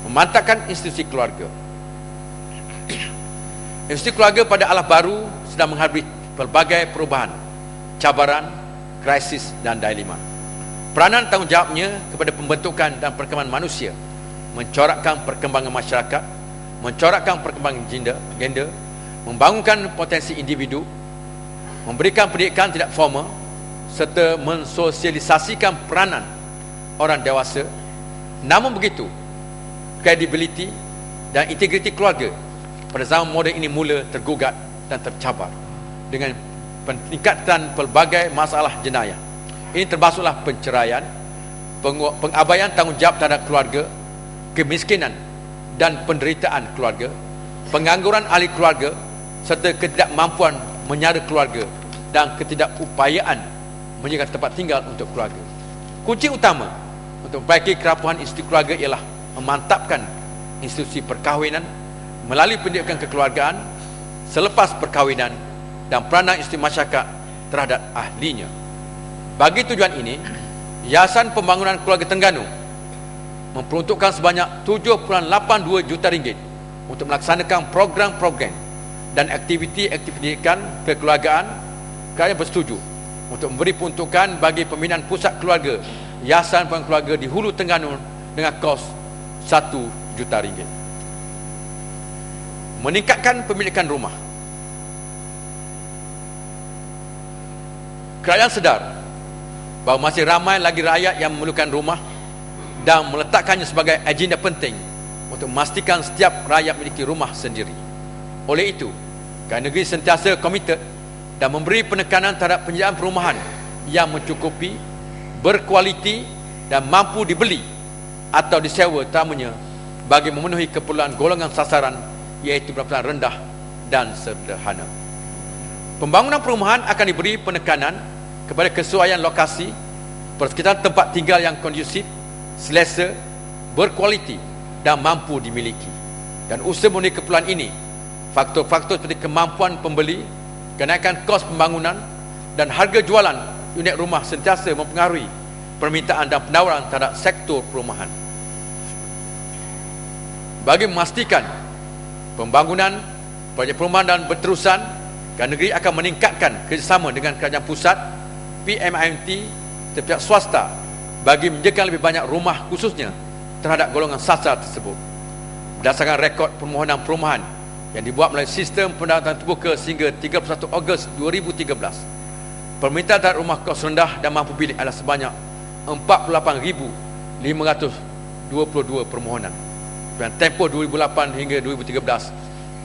Memantapkan institusi keluarga. Institusi keluarga pada alah baru sedang menghadapi pelbagai perubahan, cabaran, krisis dan dilema. Peranan tanggungjawabnya kepada pembentukan dan perkembangan manusia, mencorakkan perkembangan masyarakat, mencorakkan perkembangan gender, membangunkan potensi individu, memberikan pendidikan tidak formal, serta mensosialisasikan peranan orang dewasa. Namun begitu, kredibiliti dan integriti keluarga pada zaman moden ini mula tergugat dan tercabar dengan peningkatan pelbagai masalah jenayah. Ini termasuklah penceraian, pengabaian tanggungjawab terhadap keluarga, kemiskinan dan penderitaan keluarga, pengangguran ahli keluarga, serta ketidakmampuan menyara keluarga dan ketidakupayaan menyediakan tempat tinggal untuk keluarga. Kunci utama untuk memperbaiki kerapuhan institusi keluarga ialah memantapkan institusi perkahwinan melalui pendidikan kekeluargaan selepas perkahwinan dan peranan institusi masyarakat terhadap ahlinya. Bagi tujuan ini, Yayasan Pembangunan Keluarga Terengganu memperuntukkan sebanyak RM7.82 juta untuk melaksanakan program-program dan aktiviti-aktiviti pendidikan kekeluargaan. Kerajaan bersetuju untuk memberi peruntukan bagi pembinaan pusat keluarga Yayasan Pembangunan Keluarga di Hulu Terengganu dengan kos RM1 juta. Meningkatkan pemilikan rumah. Kerajaan sedar bahawa masih ramai lagi rakyat yang memerlukan rumah dan meletakkannya sebagai agenda penting untuk memastikan setiap rakyat memiliki rumah sendiri. Oleh itu, Kerajaan negeri sentiasa komited dan memberi penekanan terhadap penyediaan perumahan yang mencukupi, berkualiti dan mampu dibeli atau disewa, terutamanya bagi memenuhi keperluan golongan sasaran, iaitu pendapatan rendah dan sederhana. Pembangunan perumahan akan diberi penekanan kepada kesesuaian lokasi, persekitaran tempat tinggal yang kondusif, selesa, berkualiti dan mampu dimiliki. Dan usaha memenuhi keperluan ini, faktor-faktor seperti kemampuan pembeli, kenaikan kos pembangunan dan harga jualan unit rumah sentiasa mempengaruhi permintaan dan penawaran terhadap sektor perumahan. Bagi memastikan pembangunan projek perumahan dan berterusan, kerajaan negeri akan meningkatkan kerjasama dengan kerajaan pusat, PMIMT dan pihak swasta bagi menyediakan lebih banyak rumah khususnya terhadap golongan sasar tersebut. Berdasarkan rekod permohonan perumahan yang dibuat melalui sistem pendataan terbuka sehingga 31 Ogos 2013, permintaan terhadap rumah kos rendah dan mampu bilik adalah sebanyak 48,522 permohonan. Dan tempoh 2008 hingga 2013,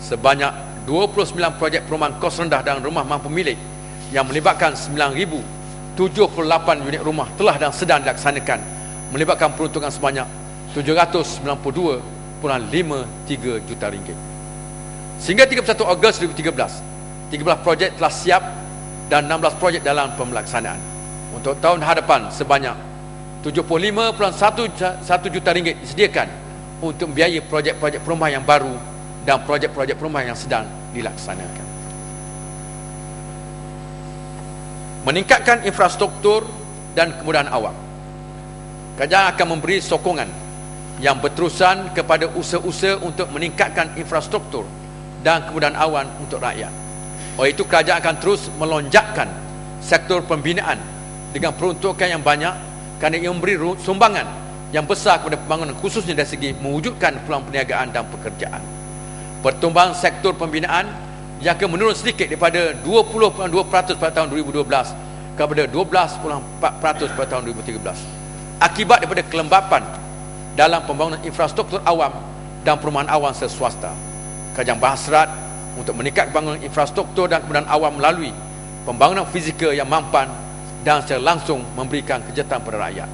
sebanyak 29 projek perumahan kos rendah dan rumah mampu milik yang melibatkan 9,078 unit rumah telah dan sedang dilaksanakan, melibatkan peruntukan sebanyak 792,53 juta ringgit. Sehingga 31 Ogos 2013, 13 projek telah siap dan 16 projek dalam pemelaksanaan. Untuk tahun hadapan, sebanyak 75,1 juta ringgit disediakan untuk membiayai projek-projek perumahan yang baru dan projek-projek perumahan yang sedang dilaksanakan. Meningkatkan infrastruktur dan kemudahan awam. Kerajaan akan memberi sokongan yang berterusan kepada usaha-usaha untuk meningkatkan infrastruktur dan kemudahan awam untuk rakyat. Oleh itu, kerajaan akan terus melonjakkan sektor pembinaan dengan peruntukan yang banyak kerana ia memberi sumbangan yang besar kepada pembangunan, khususnya dari segi mewujudkan peluang perniagaan dan pekerjaan. Pertumbuhan sektor pembinaan yang akan menurun sedikit daripada 20.2% pada tahun 2012 kepada 12.4% pada tahun 2013 akibat daripada kelembapan dalam pembangunan infrastruktur awam dan perumahan awam swasta. Kerajaan berhasrat untuk meningkatkan pembangunan infrastruktur dan kemudahan awam melalui pembangunan fizikal yang mampan dan secara langsung memberikan kesejahteraan kepada rakyat.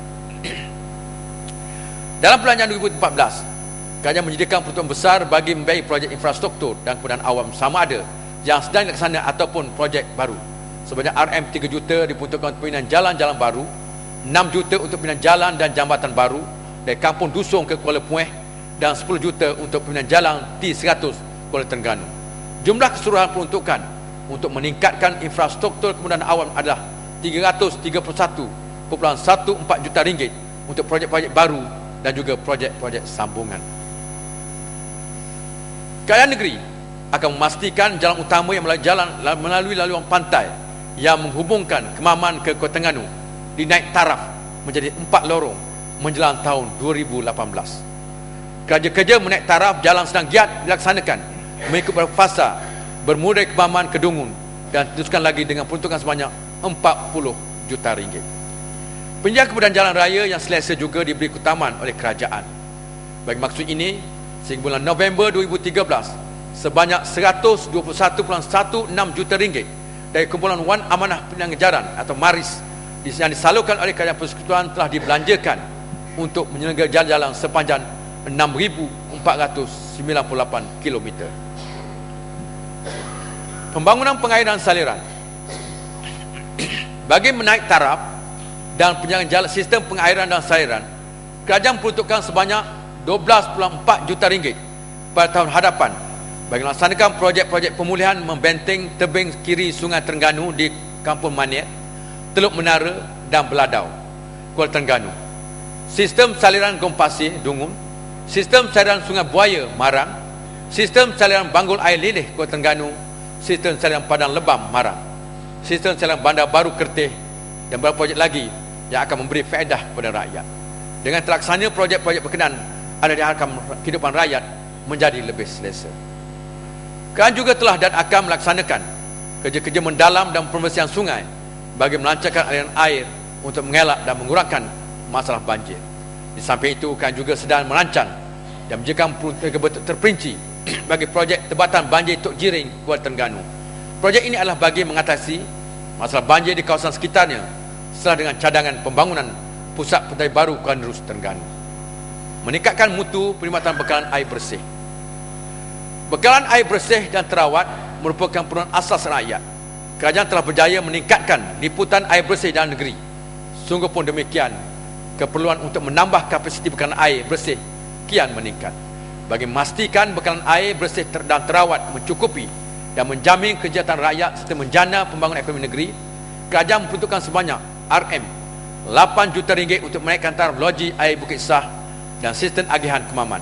Dalam Pelanjangan 2014, kerajaan menyediakan peruntukan besar bagi membiayai projek infrastruktur dan kemudahan awam sama ada yang sedang dilaksanakan ataupun projek baru. Sebanyak RM 3 juta diperuntukkan untuk pembinaan jalan-jalan baru, 6 juta untuk pembinaan jalan dan jambatan baru dari Kampung Dusung ke Kuala Pueh, dan 10 juta untuk pembinaan jalan T100 Kuala Terengganu. Jumlah keseluruhan peruntukan untuk meningkatkan infrastruktur kemudahan awam adalah 331,14 juta ringgit untuk projek-projek baru dan juga projek-projek sambungan. Kerajaan negeri akan memastikan jalan utama yang melalui laluan pantai yang menghubungkan Kemaman ke Kuala Terengganu dinaik taraf menjadi 4 lorong menjelang tahun 2018. Kerja-kerja menaik taraf jalan sedang giat dilaksanakan mengikut beberapa fasa, bermula dari Kemaman ke Dungun dan diteruskan lagi dengan peruntukan sebanyak 40 juta ringgit. Penyediaan kemudahan jalan raya yang selesa juga diberi keutamaan oleh kerajaan. Bagi maksud ini, sehingga bulan November 2013, sebanyak 121.16 juta ringgit dari kumpulan Wan Amanah Pengajaran atau MARIS yang disalurkan oleh Kerajaan Persekutuan telah dibelanjakan untuk menyelenggarakan jalan-jalan sepanjang 6,498 km. Pembangunan pengairan saliran. Bagi menaik taraf dan penjagaan jalan sistem pengairan dan saliran, kerajaan peruntukkan sebanyak 12.4 juta ringgit pada tahun hadapan bagi melaksanakan projek-projek pemulihan membenteng tebing kiri Sungai Terengganu di Kampung Maniat, Teluk Menara dan Beladau, Kuala Terengganu. Sistem saliran Gompasir, Dungun, sistem saliran Sungai Buaya, Marang, sistem saliran Banggul Air Lilih, Kuala Terengganu, sistem saliran Padang Lebam, Marang, sistem saliran Bandar Baru Kerteh dan beberapa projek lagi yang akan memberi faedah kepada rakyat. Dengan terlaksana projek-projek berkenaan, ada diharapkan kehidupan rakyat menjadi lebih selesa. Kerajaan juga telah dan akan melaksanakan kerja-kerja mendalam dan pembersihan sungai bagi melancarkan aliran air untuk mengelak dan mengurangkan masalah banjir. Di samping itu, kerajaan juga sedang merancang dan menjaga terperinci bagi projek Tebatan Banjir Tok Jiring, Kuala Terengganu. Projek ini adalah bagi mengatasi masalah banjir di kawasan sekitarnya setelah dengan cadangan pembangunan Pusat Puteri Baru Kuala Nerus, Terengganu. Meningkatkan mutu perkhidmatan bekalan air bersih. Bekalan air bersih dan terawat merupakan keperluan asas rakyat. Kerajaan telah berjaya meningkatkan liputan air bersih dalam negeri. Sungguh pun demikian, keperluan untuk menambah kapasiti bekalan air bersih kian meningkat. Bagi memastikan bekalan air bersih dan terawat mencukupi dan menjamin kesejahteraan rakyat serta menjana pembangunan ekonomi negeri, kerajaan memperuntukkan sebanyak RM8 juta untuk menaikkan taraf loji air Bukit Sah dan sistem agihan Kemaman,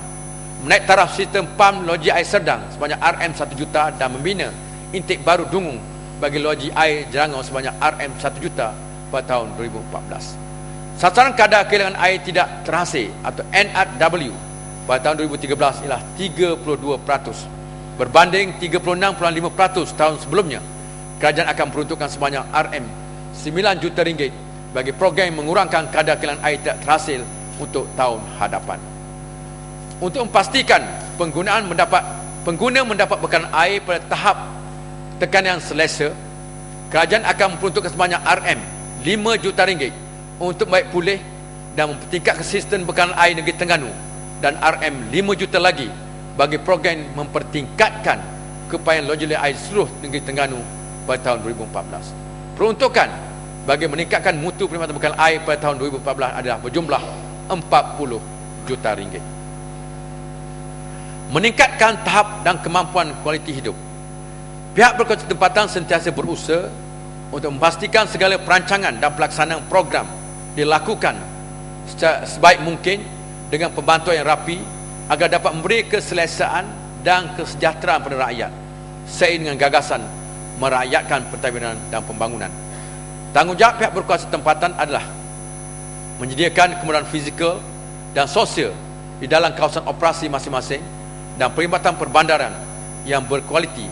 menaik taraf sistem pam loji air Serdang sebanyak RM1 juta dan membina intik baru Dungung bagi loji air Jerangau sebanyak RM1 juta pada tahun 2014. Sasaran kadar kehilangan air tidak terhasil atau NRW pada tahun 2013 ialah 32%, berbanding 36.5% tahun sebelumnya. Kerajaan akan peruntukkan sebanyak RM9 juta bagi program mengurangkan kadar kehilangan air tidak terhasil untuk tahun hadapan. Untuk memastikan pengguna mendapat bekalan air pada tahap tekanan selesa, kerajaan akan memperuntukkan sebanyak RM5 juta untuk baik pulih dan mempertingkatkan sistem bekalan air negeri Terengganu, dan RM5 juta lagi bagi program mempertingkatkan keupayaan loji air seluruh negeri Terengganu pada tahun 2014. Peruntukan bagi meningkatkan mutu perkhidmatan bekalan air pada tahun 2014 adalah berjumlah RM40 juta. Meningkatkan tahap dan kemampuan kualiti hidup. Pihak berkuasa tempatan sentiasa berusaha untuk memastikan segala perancangan dan pelaksanaan program dilakukan sebaik mungkin dengan pembantuan yang rapi agar dapat memberi keselesaan dan kesejahteraan pada rakyat seiring dengan gagasan merakyatkan pentadbiran dan pembangunan. Tanggungjawab pihak berkuasa tempatan adalah menyediakan kemudahan fizikal dan sosial di dalam kawasan operasi masing-masing dan perkhidmatan perbandaran yang berkualiti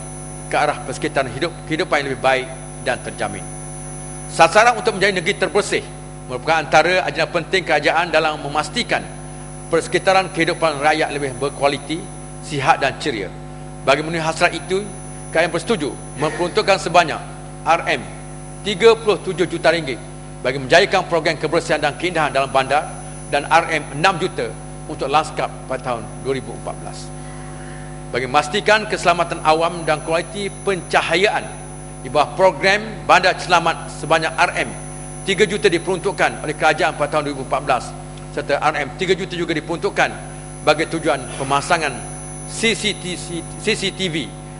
ke arah persekitaran kehidupan yang lebih baik dan terjamin. Sasaran untuk menjadi negeri terbersih merupakan antara agenda penting kerajaan dalam memastikan persekitaran kehidupan rakyat lebih berkualiti, sihat dan ceria. Bagi memenuhi hasrat itu, kerajaan bersetuju memperuntukkan sebanyak RM37 juta bagi menjayakan program kebersihan dan keindahan dalam bandar dan RM6 juta untuk lanskap pada tahun 2014. Bagi memastikan keselamatan awam dan kualiti pencahayaan di bawah program bandar selamat sebanyak RM3 juta diperuntukkan oleh kerajaan pada tahun 2014, serta RM3 juta juga diperuntukkan bagi tujuan pemasangan CCTV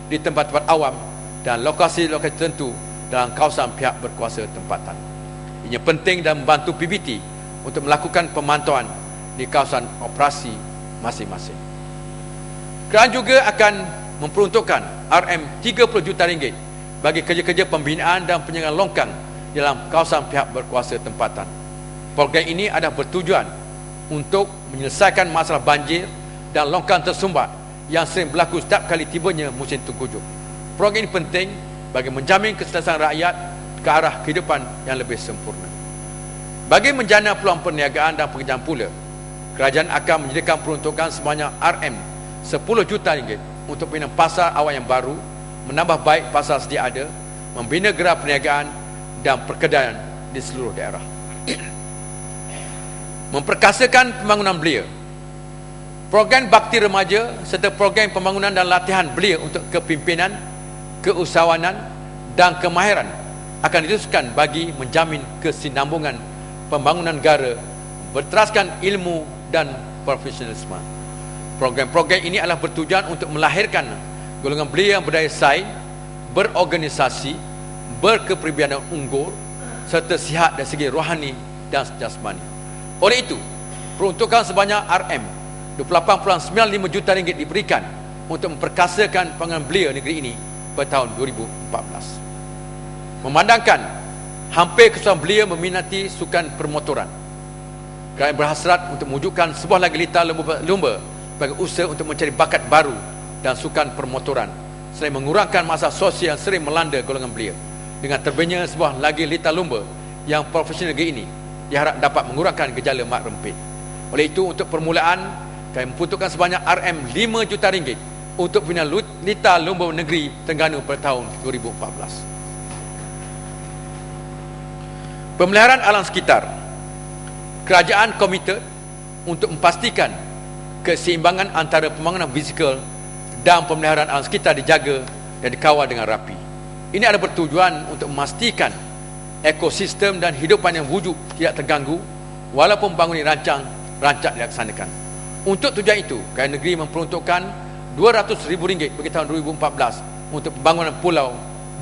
di tempat-tempat awam dan lokasi-lokasi tertentu dalam kawasan pihak berkuasa tempatan. Ini penting dan membantu PBT untuk melakukan pemantauan di kawasan operasi masing-masing. Kerajaan juga akan memperuntukkan RM30 juta bagi kerja-kerja pembinaan dan penyerangan longkang dalam kawasan pihak berkuasa tempatan. Program ini adalah bertujuan untuk menyelesaikan masalah banjir dan longkang tersumbat yang sering berlaku setiap kali tibanya musim tengkujuh. Program ini penting bagi menjamin keselesaan rakyat ke arah kehidupan yang lebih sempurna. Bagi menjana peluang perniagaan dan pekerjaan pula, kerajaan akan menyediakan peruntukan sebanyak RM10 juta untuk membina pasar awal yang baru, menambah baik pasar sedia ada, membina gerai perniagaan dan perkedaian di seluruh daerah. Memperkasakan pembangunan belia. Program bakti remaja serta program pembangunan dan latihan belia untuk kepimpinan, keusahawanan dan kemahiran akan diteruskan bagi menjamin kesinambungan pembangunan negara berteraskan ilmu dan profesionalisme. Program-program ini adalah bertujuan untuk melahirkan golongan belia yang berdaya saing, berorganisasi, berkepribadian unggul serta sihat dari segi rohani dan jasmani. Oleh itu, peruntukan sebanyak RM28.95 juta diberikan untuk memperkasakan pembangunan belia negeri ini pada tahun 2014. Memandangkan hampir keseluruhan belia meminati sukan permotoran, kerajaan berhasrat untuk mewujudkan sebuah lagi litar lumba bagi usaha untuk mencari bakat baru dan sukan permotoran selain mengurangkan masalah sosial yang sering melanda golongan belia. Dengan terbitnya sebuah lagi litar lumba yang profesional negeri ini diharap dapat mengurangkan gejala mak rempit. Oleh itu, untuk permulaan kami memperuntukkan sebanyak RM5 juta untuk pembinaan Lita Lumba Negeri Terengganu pada tahun 2014. Pemeliharaan alam sekitar. Kerajaan komited untuk memastikan keseimbangan antara pembangunan fizikal dan pemeliharaan alam sekitar dijaga dan dikawal dengan rapi. Ini ada bertujuan untuk memastikan ekosistem dan hidupan yang wujud tidak terganggu walaupun pembangunan rancak dilaksanakan. Untuk tujuan itu, kerajaan negeri memperuntukkan RM200,000 bagi tahun 2014 untuk pembangunan pulau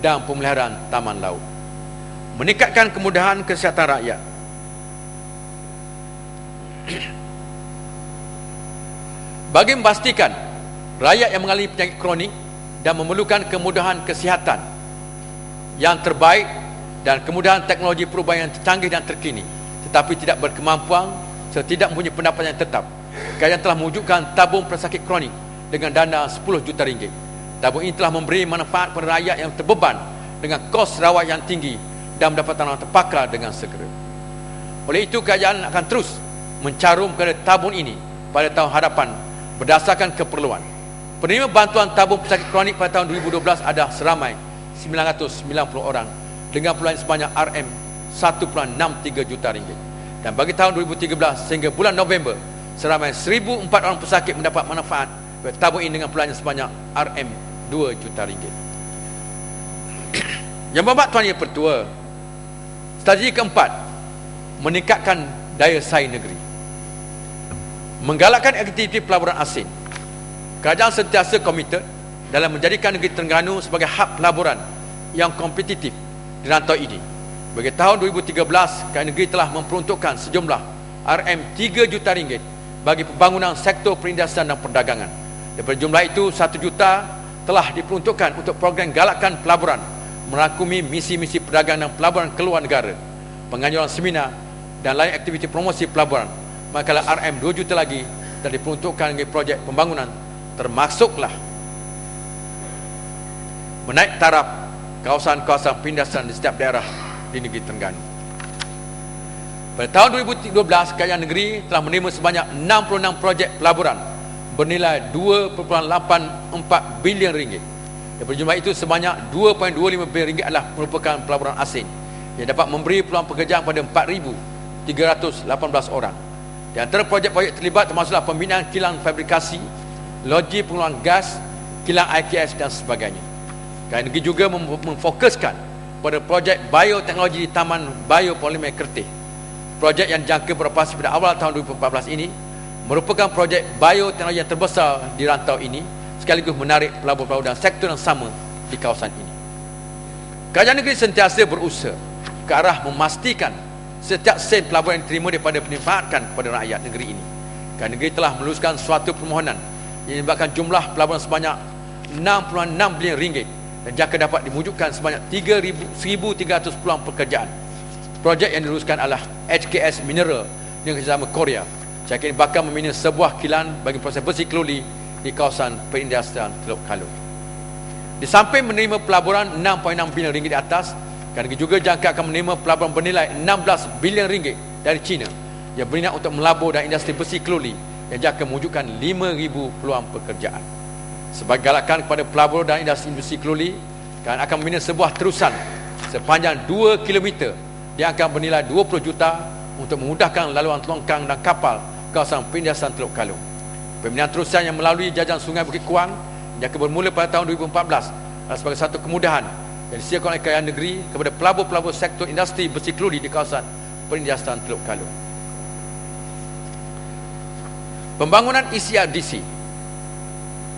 dan pemeliharaan taman laut. Meningkatkan kemudahan kesihatan rakyat. Bagi memastikan rakyat yang mengalami penyakit kronik dan memerlukan kemudahan kesihatan yang terbaik dan kemudahan teknologi perubahan yang tercanggih dan terkini tetapi tidak berkemampuan serta tidak mempunyai pendapatan yang tetap, kerajaan telah mewujudkan tabung pesakit kronik dengan dana RM10 juta. Tabung ini telah memberi manfaat kepada rakyat yang terbeban dengan kos rawat yang tinggi dan mendapat tanaman terpakar dengan segera. Oleh itu, kerajaan akan terus mencarum kepada tabung ini pada tahun hadapan berdasarkan keperluan. Penerima bantuan tabung pesakit kronik pada tahun 2012 adalah seramai 990 orang dengan peluang sebanyak RM1.63 juta. Dan bagi tahun 2013 sehingga bulan November, seramai 1,004 orang pesakit mendapat manfaat dari tabung ini dengan peluang sebanyak RM2 juta. Yang berhormat Tuan Yang Pertua, strategi keempat, meningkatkan daya saing negeri. Menggalakkan aktiviti pelaburan asing. Kerajaan sentiasa komited dalam menjadikan negeri Terengganu sebagai hub pelaburan yang kompetitif di rantau ini. Bagi tahun 2013, kerajaan negeri telah memperuntukkan sejumlah RM3 juta bagi pembangunan sektor perindustrian dan perdagangan. Daripada jumlah itu, 1 juta telah diperuntukkan untuk program galakan pelaburan, merangkumi misi-misi perdagangan dan pelaburan keluar negara, penganjuran seminar dan lain aktiviti promosi pelaburan. Maka RM2 juta lagi telah diperuntukkan bagi projek pembangunan, termasuklah menaik taraf kawasan-kawasan perindustrian di setiap daerah di negeri Terengganu. Pada tahun 2012, kerajaan negeri telah menerima sebanyak 66 projek pelaburan bernilai RM2.84 bilion. Daripada jumlah itu, sebanyak RM2.25 bilion adalah merupakan pelaburan asing yang dapat memberi peluang pekerjaan kepada 4,318 orang. Di antara projek-projek terlibat termasuklah pembinaan kilang fabrikasi, loji pengeluaran gas, kilang IKS dan sebagainya. Kerajaan negeri juga memfokuskan pada projek bioteknologi di Taman Biopolimer Kertih. Projek yang dijangka beroperasi pada awal tahun 2014 ini merupakan projek bioteknologi yang terbesar di rantau ini, sekaligus menarik pelabur-pelabur dan sektor yang sama di kawasan ini. Kerajaan negeri sentiasa berusaha ke arah memastikan setiap sen pelaburan yang diterima daripada dimanfaatkan kepada rakyat negeri ini. Kerajaan negeri telah meluluskan suatu permohonan yang menyebabkan jumlah pelaburan sebanyak RM66 bilion dan jangka dapat diwujudkan sebanyak 1,300 peluang pekerjaan. Projek yang diluluskan adalah HKS Mineral dengan kerjasama Korea. Saya ini bakal membina sebuah kilang bagi proses besi keluli di kawasan perindustrian Teluk Kalung. Di samping menerima pelaburan RM6.6 bilion di atas, kerajaan negeri juga jangka akan menerima pelaburan bernilai RM16 bilion dari China yang berminat untuk melabur dan industri besi keluli yang jangka mewujudkan 5,000 peluang pekerjaan. Sebagai galakan kepada pelabur dan industri keluli, kerajaan akan membina sebuah terusan sepanjang 2 km yang akan bernilai 20 juta untuk memudahkan laluan longkang dan kapal kawasan perindustrian Teluk Kalung. Pembinaan terusan yang melalui jajaran Sungai Bukit Kuang yang akan bermula pada tahun 2014 adalah sebagai satu kemudahan yang disediakan oleh kerajaan negeri kepada pelabur-pelabur sektor industri besi keluli di kawasan perindustrian Teluk Kalung. Pembangunan ECRDC.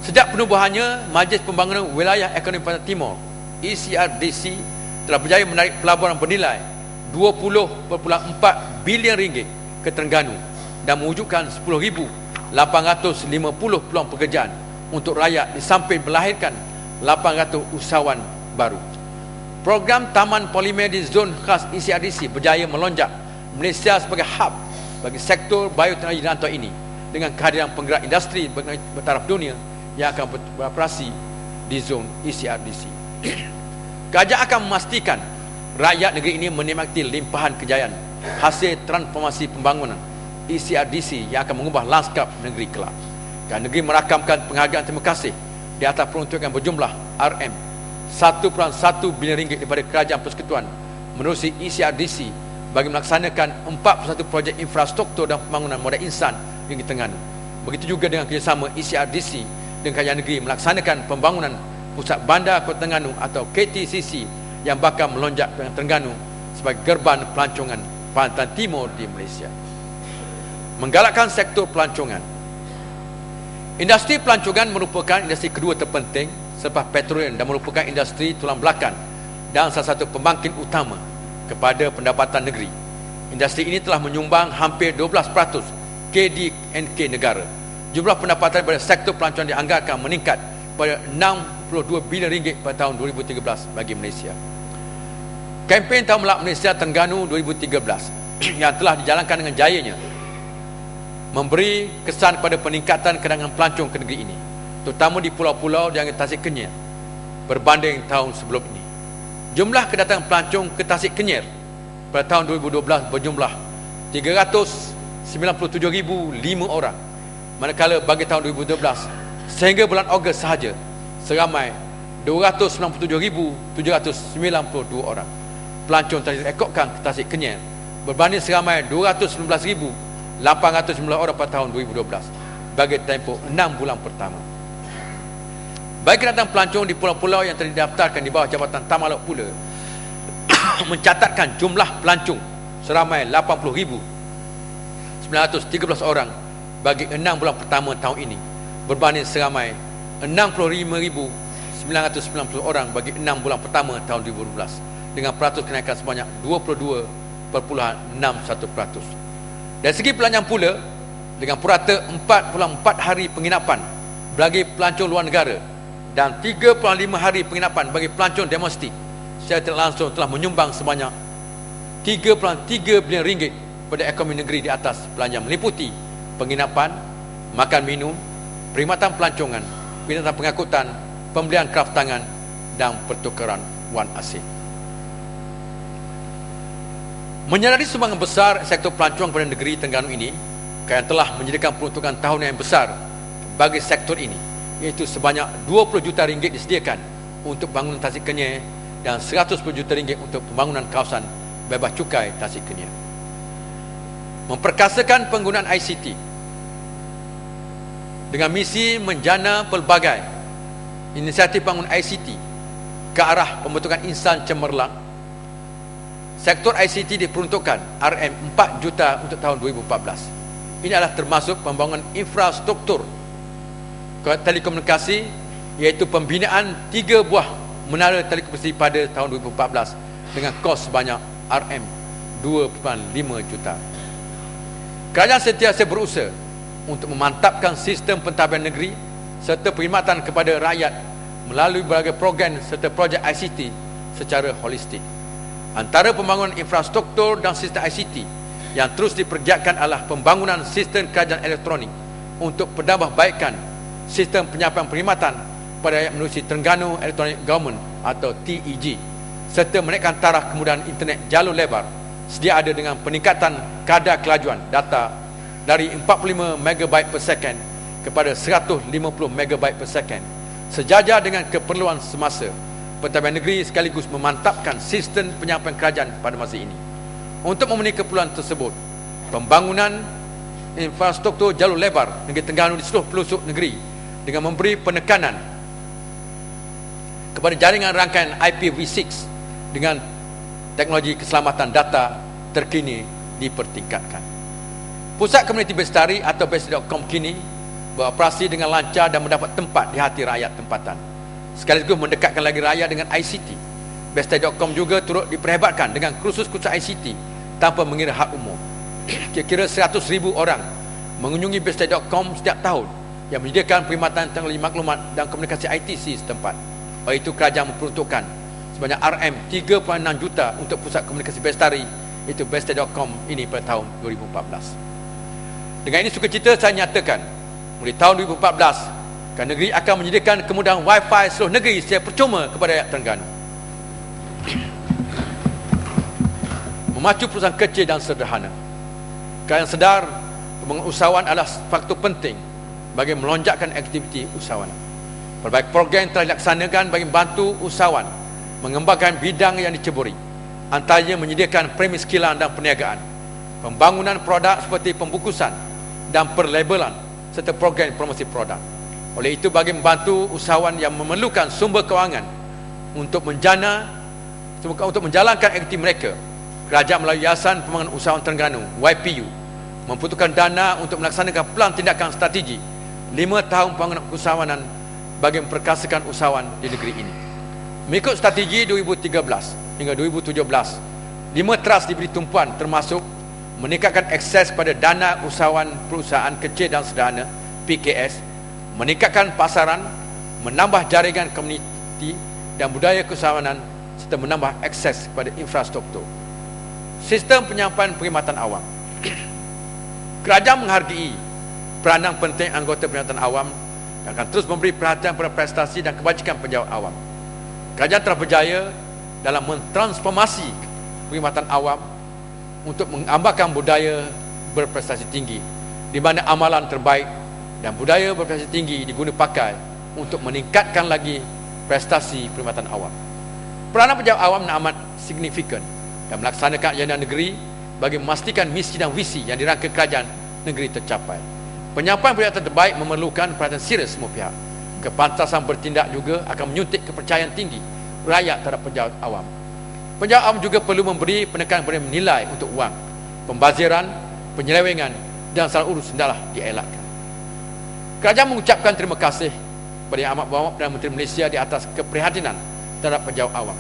Sejak penubuhannya, Majlis Pembangunan Wilayah Ekonomi Pantai Timur ECRDC telah berjaya menarik pelaburan bernilai RM20.4 bilion ke Terengganu dan mewujudkan 10,850 peluang pekerjaan untuk rakyat di samping melahirkan 800 usahawan baru. Program Taman Polimer di zon khas ECRDC berjaya melonjak Malaysia sebagai hub bagi sektor bioteknologi di rantau ini dengan kehadiran penggerak industri bertaraf dunia yang akan beroperasi di zon ECRDC. Kerajaan akan memastikan rakyat negeri ini menikmati limpahan kejayaan hasil transformasi pembangunan ECRDC yang akan mengubah lanskap negeri kelak. Kerajaan negeri merakamkan penghargaan terima kasih di atas peruntukan berjumlah RM1.1 bilion daripada Kerajaan Persekutuan menerusi ECRDC bagi melaksanakan 41 projek infrastruktur dan pembangunan modal insan di Terengganu. Begitu juga dengan kerjasama ECRDC dengan Kerajaan Negeri melaksanakan pembangunan Pusat Bandar Kota Terengganu atau KTCC yang bakal melonjak dengan Terengganu sebagai gerban pelancongan Pantai Timur di Malaysia. Menggalakkan sektor pelancongan. Industri pelancongan merupakan industri kedua terpenting selepas petroleum dan merupakan industri tulang belakang dan salah satu pembangkit utama kepada pendapatan negeri. Industri ini telah menyumbang hampir 12% KDNK negara. Jumlah pendapatan pada sektor pelancongan dianggarkan meningkat pada RM62 bilion pada tahun 2013 bagi Malaysia. Kempen Tahun Melak Malaysia Terengganu 2013 yang telah dijalankan dengan jayanya memberi kesan pada peningkatan kedatangan pelancong ke negeri ini, terutama di pulau-pulau di Tasik Kenyir berbanding tahun sebelum ini. Jumlah kedatangan pelancong ke Tasik Kenyir pada tahun 2012 berjumlah 397,005 orang, manakala bagi tahun 2012 sehingga bulan Ogos sahaja seramai 297,792 orang pelancong telah direkodkan ke Tasik Kenyir berbanding seramai 219,809 orang pada tahun 2012 bagi tempoh 6 bulan pertama. Bagi kedatangan pelancong di pulau-pulau yang telah didaftarkan di bawah Jabatan Taman Laut Pula mencatatkan jumlah pelancong seramai 80,913 orang bagi 6 bulan pertama tahun ini berbanding seramai 65,990 orang bagi 6 bulan pertama tahun 2012 dengan peratus kenaikan sebanyak 22.61%. Dari segi pelancongan pula, dengan purata 4.4 hari penginapan bagi pelancong luar negara dan 3.5 hari penginapan bagi pelancong domestik, secara tidak langsung telah menyumbang sebanyak 3.3 bilion ringgit pada ekonomi negeri di atas pelancongan meliputi penginapan, makan minum, perkhidmatan pelancongan, perkhidmatan pengangkutan, pembelian kraf tangan dan pertukaran wang asing. Menyadari sumbangan besar sektor pelancongan pada negeri Terengganu ini, kerana telah menyediakan peruntukan tahunan yang besar bagi sektor ini, iaitu sebanyak 20 juta ringgit disediakan untuk bangunan Tasik Kenyir dan 110 juta ringgit untuk pembangunan kawasan bebas cukai Tasik Kenyir. Memperkasakan penggunaan ICT dengan misi menjana pelbagai inisiatif bangunan ICT ke arah pembentukan insan cemerlang. Sektor ICT diperuntukkan RM4 juta untuk tahun 2014. Ini adalah termasuk pembangunan infrastruktur telekomunikasi, iaitu pembinaan 3 buah menara telekomunikasi pada tahun 2014 dengan kos sebanyak RM2.5 juta. Kerajaan sentiasa berusaha untuk memantapkan sistem pentadbiran negeri serta perkhidmatan kepada rakyat melalui berbagai program serta projek ICT secara holistik. Antara pembangunan infrastruktur dan sistem ICT yang terus dipergiatkan adalah pembangunan sistem kerajaan elektronik untuk penambahbaikan sistem penyiapan perkhidmatan pada rakyat menerusi Terengganu Electronic Government atau TEG, serta menaikkan taraf kemudahan internet jalur lebar sedia ada dengan peningkatan kadar kelajuan data dari 45 MB per second kepada 150 MB per second, sejajar dengan keperluan semasa. Pentadbiran negeri sekaligus memantapkan sistem penyiapan kerajaan pada masa ini. Untuk memenuhi keperluan tersebut, pembangunan infrastruktur jalur lebar negeri Terengganu di seluruh pelosok negeri dengan memberi penekanan kepada jaringan rangkaian IPv6 dengan teknologi keselamatan data terkini dipertingkatkan. Pusat Komuniti Bestari atau Bestari.com kini beroperasi dengan lancar dan mendapat tempat di hati rakyat tempatan, sekaligus mendekatkan lagi rakyat dengan ICT. Bestari.com juga turut diperhebatkan dengan kursus-kursus ICT tanpa mengira hak umur. Kira-kira 100,000 orang mengunjungi Bestari.com setiap tahun yang menyediakan perkhidmatan teknologi maklumat dan komunikasi ITC setempat. Oleh itu, kerajaan memperuntukkan sebanyak RM3.6 juta untuk pusat komunikasi Bestari, iaitu Bestari.com ini pada tahun 2014. Dengan ini sukacita saya nyatakan, mulai tahun 2014 kerana negeri akan menyediakan kemudahan Wi-Fi seluruh negeri secara percuma kepada rakyat Terengganu. Memacu perusahaan kecil dan sederhana. Kerana sedar pembangunan usahawan adalah faktor penting bagi melonjakkan aktiviti usahawan. Pelbagai program telah dilaksanakan bagi membantu usahawan mengembangkan bidang yang diceburi, antaranya menyediakan premis kilang dan perniagaan, pembangunan produk seperti pembungkusan dan perlabelan, serta program promosi produk. Oleh itu, bagi membantu usahawan yang memerlukan sumber kewangan untuk menjalankan aktiviti mereka, kerajaan melalui Yayasan Pembangunan Usahawan Terengganu YPU membutuhkan dana untuk melaksanakan pelan tindakan strategi 5 tahun pembangunan usahawanan bagi memperkasakan usahawan di negeri ini. Mengikut strategi 2013 hingga 2017, 5 teras diberi tumpuan, termasuk meningkatkan akses pada dana usahawan perusahaan kecil dan sederhana PKS, meningkatkan pasaran, menambah jaringan komuniti dan budaya keusahawanan, serta menambah akses pada infrastruktur. Sistem penyampaian perkhidmatan awam. Kerajaan menghargai peranan penting anggota perkhidmatan awam dan akan terus memberi perhatian pada prestasi dan kebajikan pejabat awam. Kerajaan telah berjaya dalam mentransformasi perkhidmatan awam untuk mengambarkan budaya berprestasi tinggi, di mana amalan terbaik dan budaya berprestasi tinggi diguna pakai untuk meningkatkan lagi prestasi perkhidmatan awam. Peranan pejabat awam amat signifikan dan melaksanakan agenda negeri bagi memastikan misi dan visi yang dirangka kerajaan negeri tercapai. Penyampaian perkhidmatan terbaik memerlukan perhatian serius semua pihak. Kepantasan bertindak juga akan menyuntik kepercayaan tinggi rakyat terhadap pejabat awam. Pejabat awam juga perlu memberi penekanan pada nilai untuk wang, pembaziran, penyelewengan dan salah urus hendaklah dielakkan. Kerajaan mengucapkan terima kasih kepada Yang Amat Berhormat Perdana Menteri Malaysia di atas keprihatinan terhadap pejabat awam.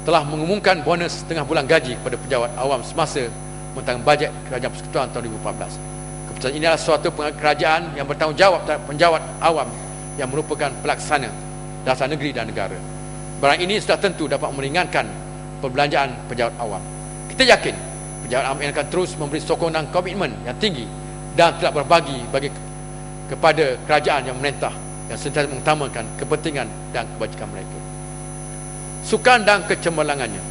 Telah mengumumkan bonus setengah bulan gaji kepada pejabat awam semasa mentang bajet Kerajaan Persekutuan tahun 2014. Keputusan ini adalah suatu kerajaan yang bertanggungjawab terhadap pejabat awam yang merupakan pelaksana dasar negeri dan negara. Barang ini sudah tentu dapat meringankan perbelanjaan pejabat awam. Kita yakin pejabat awam akan terus memberi sokongan dan komitmen yang tinggi dan tidak berbagi kepada kerajaan yang memerintah yang sentiasa mengutamakan kepentingan dan kebajikan mereka. Sukan dan kecemerlangannya.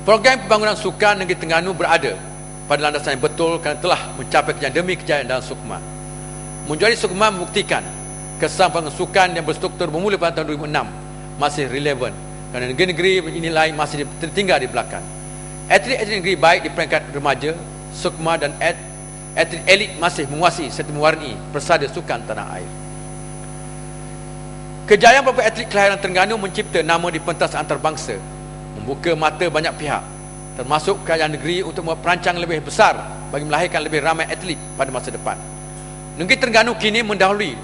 Program pembangunan sukan negeri Terengganu berada pada landasan yang betul kerana telah mencapai kejayaan demi kejayaan dalam sukma. Menjadi sukma membuktikan kesan pembangunan sukan yang berstruktur bermula pada tahun 2006 masih relevan kerana negeri-negeri ini lain masih tertinggal di belakang. Atlet-atlet negeri baik di peringkat remaja, sukma dan atlet elit masih menguasai serta mewarnai persada sukan tanah air. Kejayaan beberapa atlet kelahiran Terengganu mencipta nama di pentas antarabangsa, membuka mata banyak pihak, termasuk kerajaan negeri untuk membuat perancangan lebih besar bagi melahirkan lebih ramai atlet pada masa depan. Negeri Terengganu kini mendahului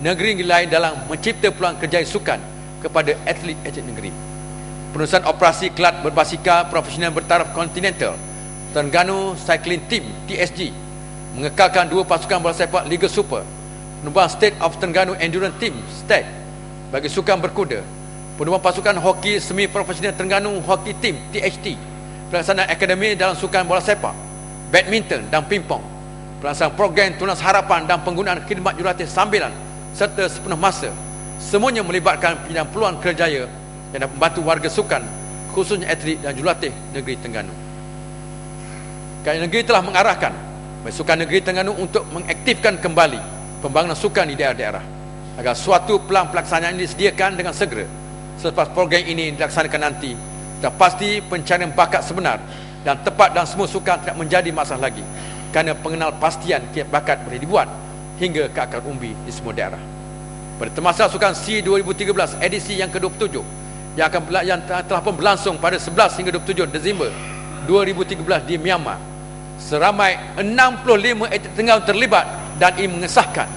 negeri lain dalam mencipta peluang kerjaya sukan kepada atlet-atlet negeri. Penerusan operasi kelab berbasikal profesional bertaraf kontinental Terengganu Cycling Team TSG, mengekalkan 2 pasukan bola sepak Liga Super, penubuhan State of Terengganu Endurance Team STET bagi sukan berkuda, penubuhan pasukan hoki semi profesional Terengganu Hockey Team THT, pelaksanaan akademi dalam sukan bola sepak, badminton dan pingpong, pelaksanaan program tunas harapan dan penggunaan khidmat jurulatih sambilan serta sepenuh masa, semuanya melibatkan penyediaan peluang kerjaya yang dapat membantu warga sukan, khususnya atlet dan jurulatih negeri Terengganu. Kerajaan negeri telah mengarahkan bagi sukan negeri Terengganu untuk mengaktifkan kembali pembangunan sukan di daerah-daerah agar suatu pelan pelaksanaan ini disediakan dengan segera. Selepas program ini dilaksanakan nanti, sudah pasti pencarian bakat sebenar dan tepat dalam semua sukan tidak menjadi masalah lagi kerana pengenal pastian kiat bakat boleh dibuat hingga ke akar umbi di semua daerah. Pada Temasya Sukan SEA 2013 edisi yang ke-27 yang telah pun berlangsung pada 11 hingga 27 Disember 2013 di Myanmar, seramai 65 atlet Terengganu terlibat dan ini mengesahkan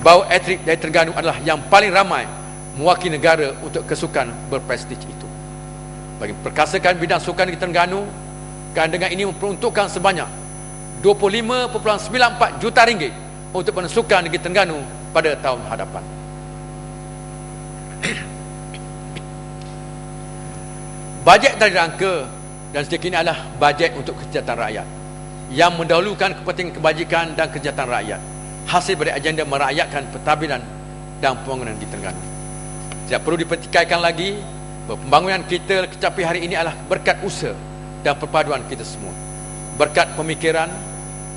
bahawa atlet dari Terengganu adalah yang paling ramai mewakili negara untuk kesukan berprestij itu. Bagi perkasakan bidang sukan di Terengganu, dengan ini memperuntukkan sebanyak 25.94 juta ringgit untuk pensukan negeri Terengganu pada tahun hadapan. Bajet telah dirangka dan sejak ini adalah bajet untuk kesejahteraan rakyat yang mendahulukan kepentingan kebajikan dan kesejahteraan rakyat, hasil dari agenda merakyatkan pentadbiran dan pembangunan di Terengganu. Tidak perlu dipertikaikan lagi bahawa pembangunan kita kecapi hari ini adalah berkat usaha dan perpaduan kita semua, berkat pemikiran,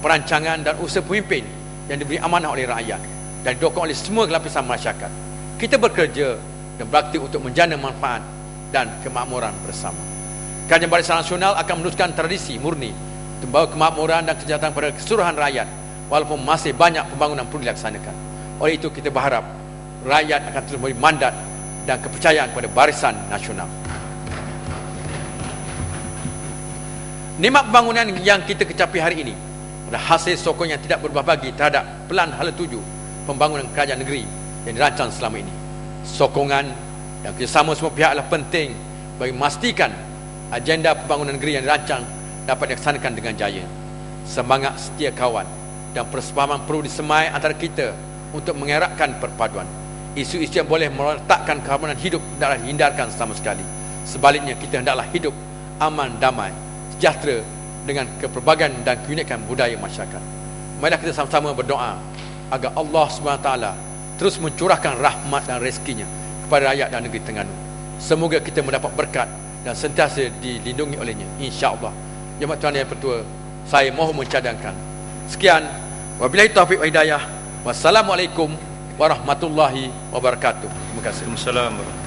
perancangan dan usaha pemimpin yang diberi amanah oleh rakyat dan didokong oleh semua lapisan masyarakat. Kita bekerja dan beraktif untuk menjana manfaat dan kemakmuran bersama. Kerajaan Barisan Nasional akan meneruskan tradisi murni untuk membawa kemakmuran dan kesejahteraan pada keseluruhan rakyat walaupun masih banyak pembangunan perlu dilaksanakan. Oleh itu kita berharap rakyat akan terus memberi mandat dan kepercayaan kepada Barisan Nasional. Nikmat pembangunan yang kita kecapi hari ini adalah hasil sokong yang tidak berubah bagi terhadap pelan hala tuju pembangunan kerajaan negeri yang dirancang selama ini. Sokongan dan kerjasama semua pihak adalah penting bagi memastikan agenda pembangunan negeri yang dirancang dapat dilaksanakan dengan jaya. Semangat setia kawan dan persefahaman perlu disemai antara kita untuk mengeratkan perpaduan. Isu-isu yang boleh meletakkan keharmonian hidup hendaklah dihindarkan sama sekali. Sebaliknya kita hendaklah hidup aman, damai, sejahtera dengan kepelbagaian dan keunikan budaya masyarakat. Marilah kita sama-sama berdoa agar Allah SWT terus mencurahkan rahmat dan rezekinya kepada rakyat dan negeri Terengganu. Semoga kita mendapat berkat dan sentiasa dilindungi olehnya, insya-Allah. Yang Tuan Yang Pertua, saya mohon mencadangkan. Sekian, wabillahi taufiq wa hidayah. Wassalamualaikum warahmatullahi wabarakatuh. Terima kasih. Waalaikumsalam.